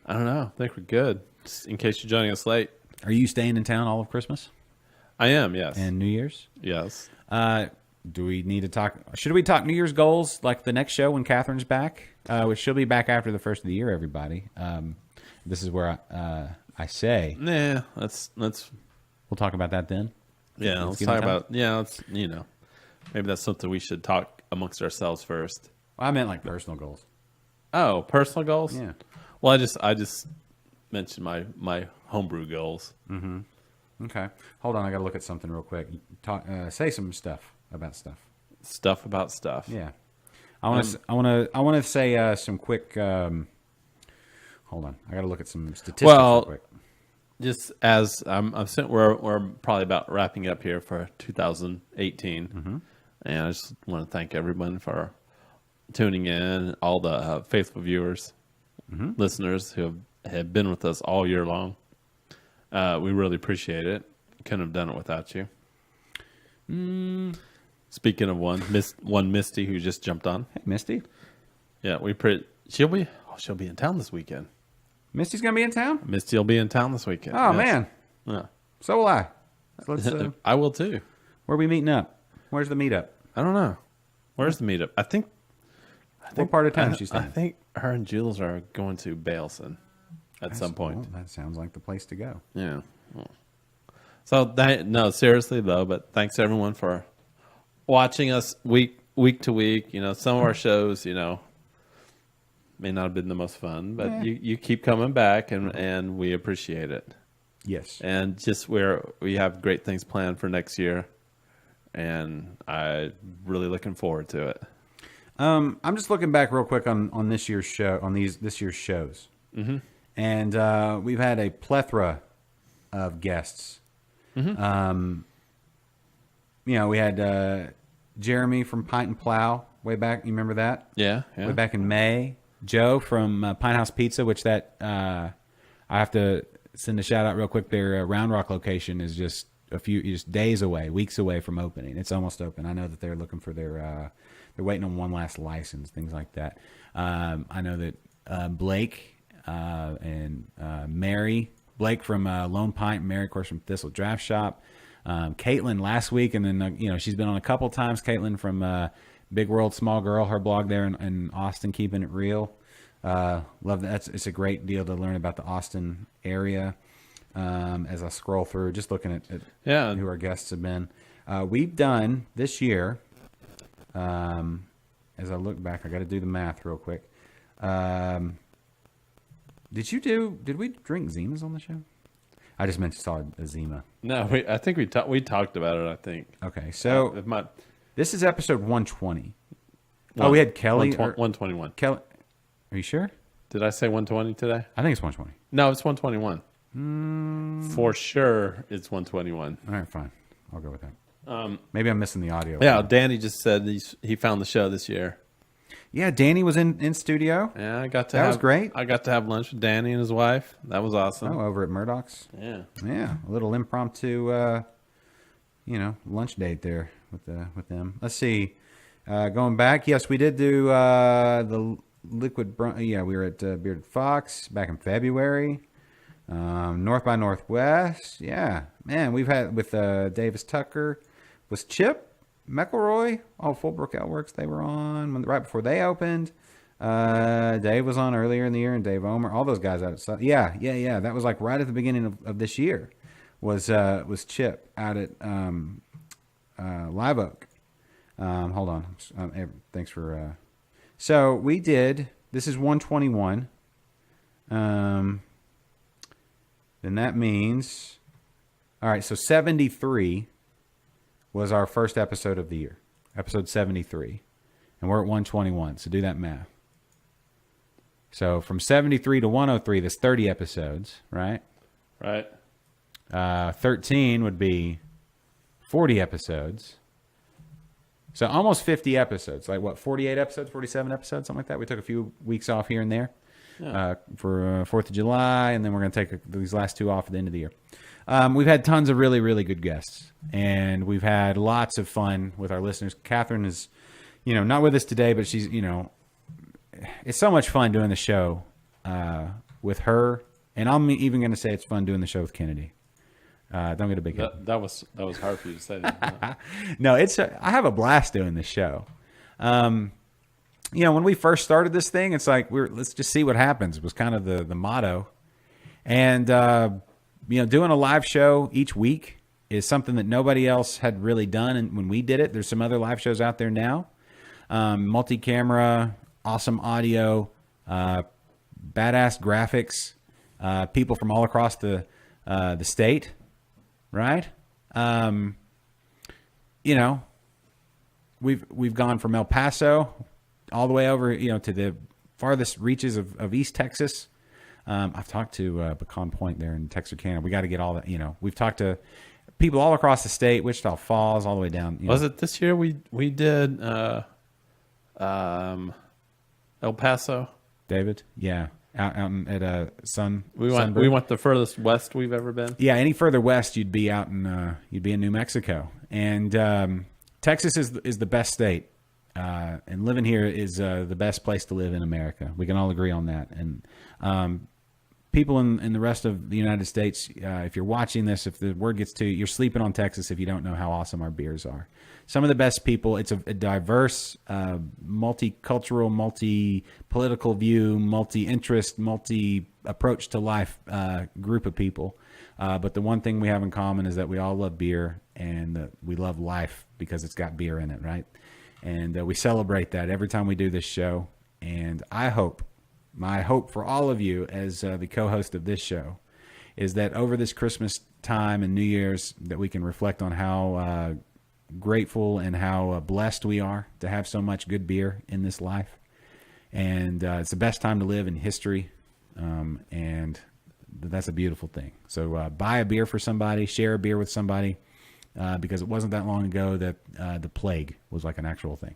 I don't know. I think we're good. Just in case you're joining us late. Are you staying in town all of Christmas I am, yes. and New Year's? yes. Do we need to talk? Should we talk New Year's goals like the next show when Catherine's back? Which she'll be back after the first of the year. Everybody. This is where I say Nah, let's we'll talk about that then. let's give talk it time. about let's maybe that's something we should talk amongst ourselves first. Well, I meant like personal goals. Oh, personal goals? Yeah. Well, I just mentioned my homebrew goals. Okay. Hold on. I got to look at something real quick. Talk. Say some stuff about stuff. Stuff about stuff. Yeah. I want to say some quick. Hold on. I got to look at some statistics real Well, quick. just as we're probably about wrapping up here for 2018, and I just want to thank everyone for tuning in, all the faithful viewers, listeners who have been with us all year long. We really appreciate it. Couldn't have done it without you. Speaking of one Misty who just jumped on. Hey, Misty. Yeah, she'll be in town this weekend. Misty's going to be in town? Misty will be in town this weekend. Oh, yes. man. Yeah. So will I. So let's, I will too. where are we meeting up? Where's the meetup? I don't know. Where's the meetup? I think What part of town is she staying? I think her and Jules are going to Baleson at some point. Well, that sounds like the place to go. Yeah. So seriously though, but thanks everyone for watching us week to week. You know, some of our shows, may not have been the most fun, but you keep coming back and we appreciate it. Yes. And just we have great things planned for next year, and I'm really looking forward to it. I'm just looking back real quick on this year's show, on this year's shows. Mm-hmm. And we've had a plethora of guests. Mm-hmm. We had Jeremy from Pint and Plow way back. You remember that? Yeah. Way back in May. Joe from Pine House Pizza, which I have to send a shout out real quick. Their Round Rock location is just just days away, weeks away from opening. It's almost open. I know that they're looking for they're waiting on one last license, things like that. I know that Blake and Mary, Blake from Lone Pint, and Mary, of course, from Thistle Draft Shop. Caitlin last week, and then she's been on a couple times. Caitlin from Big World Small Girl, her blog there in Austin, Keeping It Real. Love that. It's a great deal to learn about the Austin area. As I scroll through, just looking at who our guests have been. We've done this year, as I look back, I got to do the math real quick. Did we drink Zimas on the show? I just saw a Zima. No, I think we talked about it. I think. Okay, so this is episode 120. We had Kelly. 121. Kelly, are you sure? Did I say 120 today? I think it's 120. No, it's 121. For sure, it's 121. All right, fine. I'll go with that. Maybe I'm missing the audio. Yeah, Danny just said he found the show this year. Yeah, Danny was in studio. Yeah, That was great. I got to have lunch with Danny and his wife. That was awesome. Oh, over at Murdoch's. Yeah. Yeah, a little impromptu, lunch date there with them. Let's see. Going back, yes, we did do the Liquid. We were at Bearded Fox back in February. North by Northwest. Yeah, man, we've had with Davis Tucker, was Chip McElroy. Oh, Fullbrook Outworks. They were on right before they opened. Dave was on earlier in the year, and Dave Omer. All those guys out at yeah. That was like right at the beginning of this year. Was Chip out at Live Oak. Hold on. Thanks for. So we did. This is 121. Then that means, all right. So 73 was our first episode of the year, episode 73, and we're at 121. So do that math. So from 73 to 103, that's 30 episodes, right? Right. 13 would be 40 episodes. So almost 50 episodes, like what, 48 episodes, 47 episodes, something like that. We took a few weeks off here and there for 4th of July, and then we're going to take these last two off at the end of the year. We've had tons of really, really good guests, and we've had lots of fun with our listeners. Catherine is, not with us today, but she's, it's so much fun doing the show with her, and I'm even going to say it's fun doing the show with Kennedy. Don't get a big head. That was hard for you to say that. No, I have a blast doing this show. When we first started this thing, it's like let's just see what happens. It was kind of the motto, and doing a live show each week is something that nobody else had really done. And when we did it, there's some other live shows out there now, multi-camera, awesome audio, badass graphics, people from all across the state. Right. We've gone from El Paso all the way over, to the farthest reaches of East Texas. I've talked to Pecan Point there in Texarkana. We got to get all that. We've talked to people all across the state, Wichita Falls, all the way down. Was it this year we did El Paso? David? Yeah, out at Sun. We Sunbird. went the furthest west we've ever been. Yeah, any further west, you'd be out in New Mexico, and Texas is the best state, and living here is the best place to live in America. We can all agree on that. And people in the rest of the United States, if you're watching this, if the word gets to you, you're sleeping on Texas if you don't know how awesome our beers are. Some of the best people. It's a diverse, multicultural, multi-political view, multi-interest, multi-approach to life group of people. But the one thing we have in common is that we all love beer, and we love life because it's got beer in it, right? And we celebrate that every time we do this show. And my hope for all of you as the co-host of this show is that over this Christmas time and New Year's that we can reflect on how grateful and how blessed we are to have so much good beer in this life. And it's the best time to live in history, and that's a beautiful thing. So buy a beer for somebody, share a beer with somebody, because it wasn't that long ago that the plague was like an actual thing.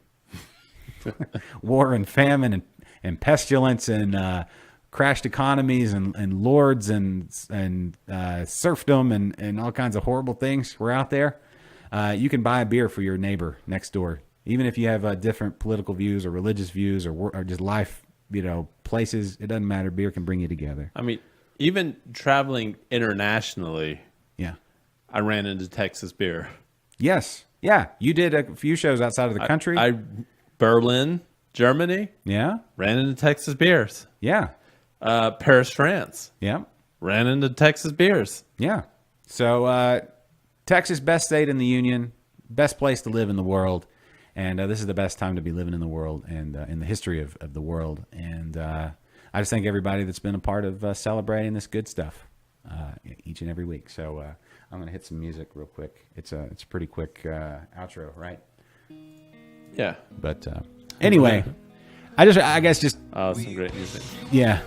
War and famine and pestilence and crashed economies and lords and serfdom and all kinds of horrible things were out there. You can buy a beer for your neighbor next door, even if you have different political views or religious views or just life, places. It doesn't matter. Beer can bring you together. I mean, even traveling internationally, Yeah. I ran into Texas beer. Yes. Yeah. You did a few shows outside of the country. Berlin, Germany, Yeah. ran into Texas beers. Yeah. Paris, France, Yeah. ran into Texas beers. Yeah. So Texas, best state in the union, best place to live in the world. And this is the best time to be living in the world and in the history of the world. And I just thank everybody that's been a part of celebrating this good stuff each and every week. So I'm going to hit some music real quick. It's a pretty quick outro, right? Yeah. But anyway, I guess just, Oh, some great music. yeah,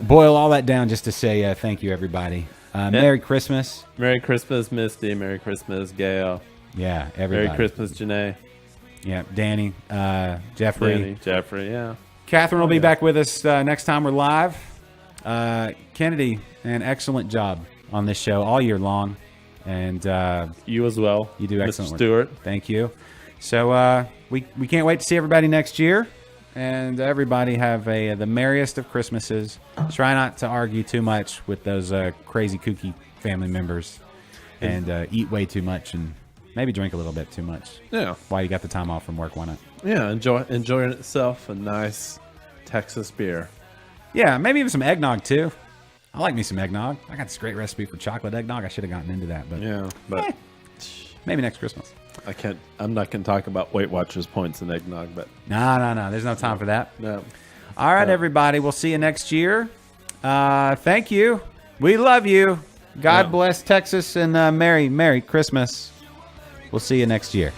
boil all that down just to say thank you, everybody. Merry Christmas. Merry Christmas, Misty. Merry Christmas, Gail. Yeah, everybody. Merry Christmas, Janae. Yeah, Danny, Jeffrey. Danny, Jeffrey, yeah. Catherine will be back with us next time we're live. Kennedy, an excellent job on this show all year long. And You as well. you do excellent Mr. work. Stewart. Thank you. So we can't wait to see everybody next year. And everybody have the merriest of Christmases. Try not to argue too much with those crazy kooky family members. And eat way too much and maybe drink a little bit too much. Yeah. While you got the time off from work, why not? Yeah, enjoying itself a nice Texas beer. Yeah, maybe even some eggnog too. I like me some eggnog. I got this great recipe for chocolate eggnog. I should have gotten into that, but Yeah, but maybe next Christmas. I'm not going to talk about Weight Watchers points and eggnog, but No. There's no time for that. no. All right, everybody. We'll see you next year. Thank you. We love you. God Yeah. bless Texas and Merry Christmas. We'll see you next year.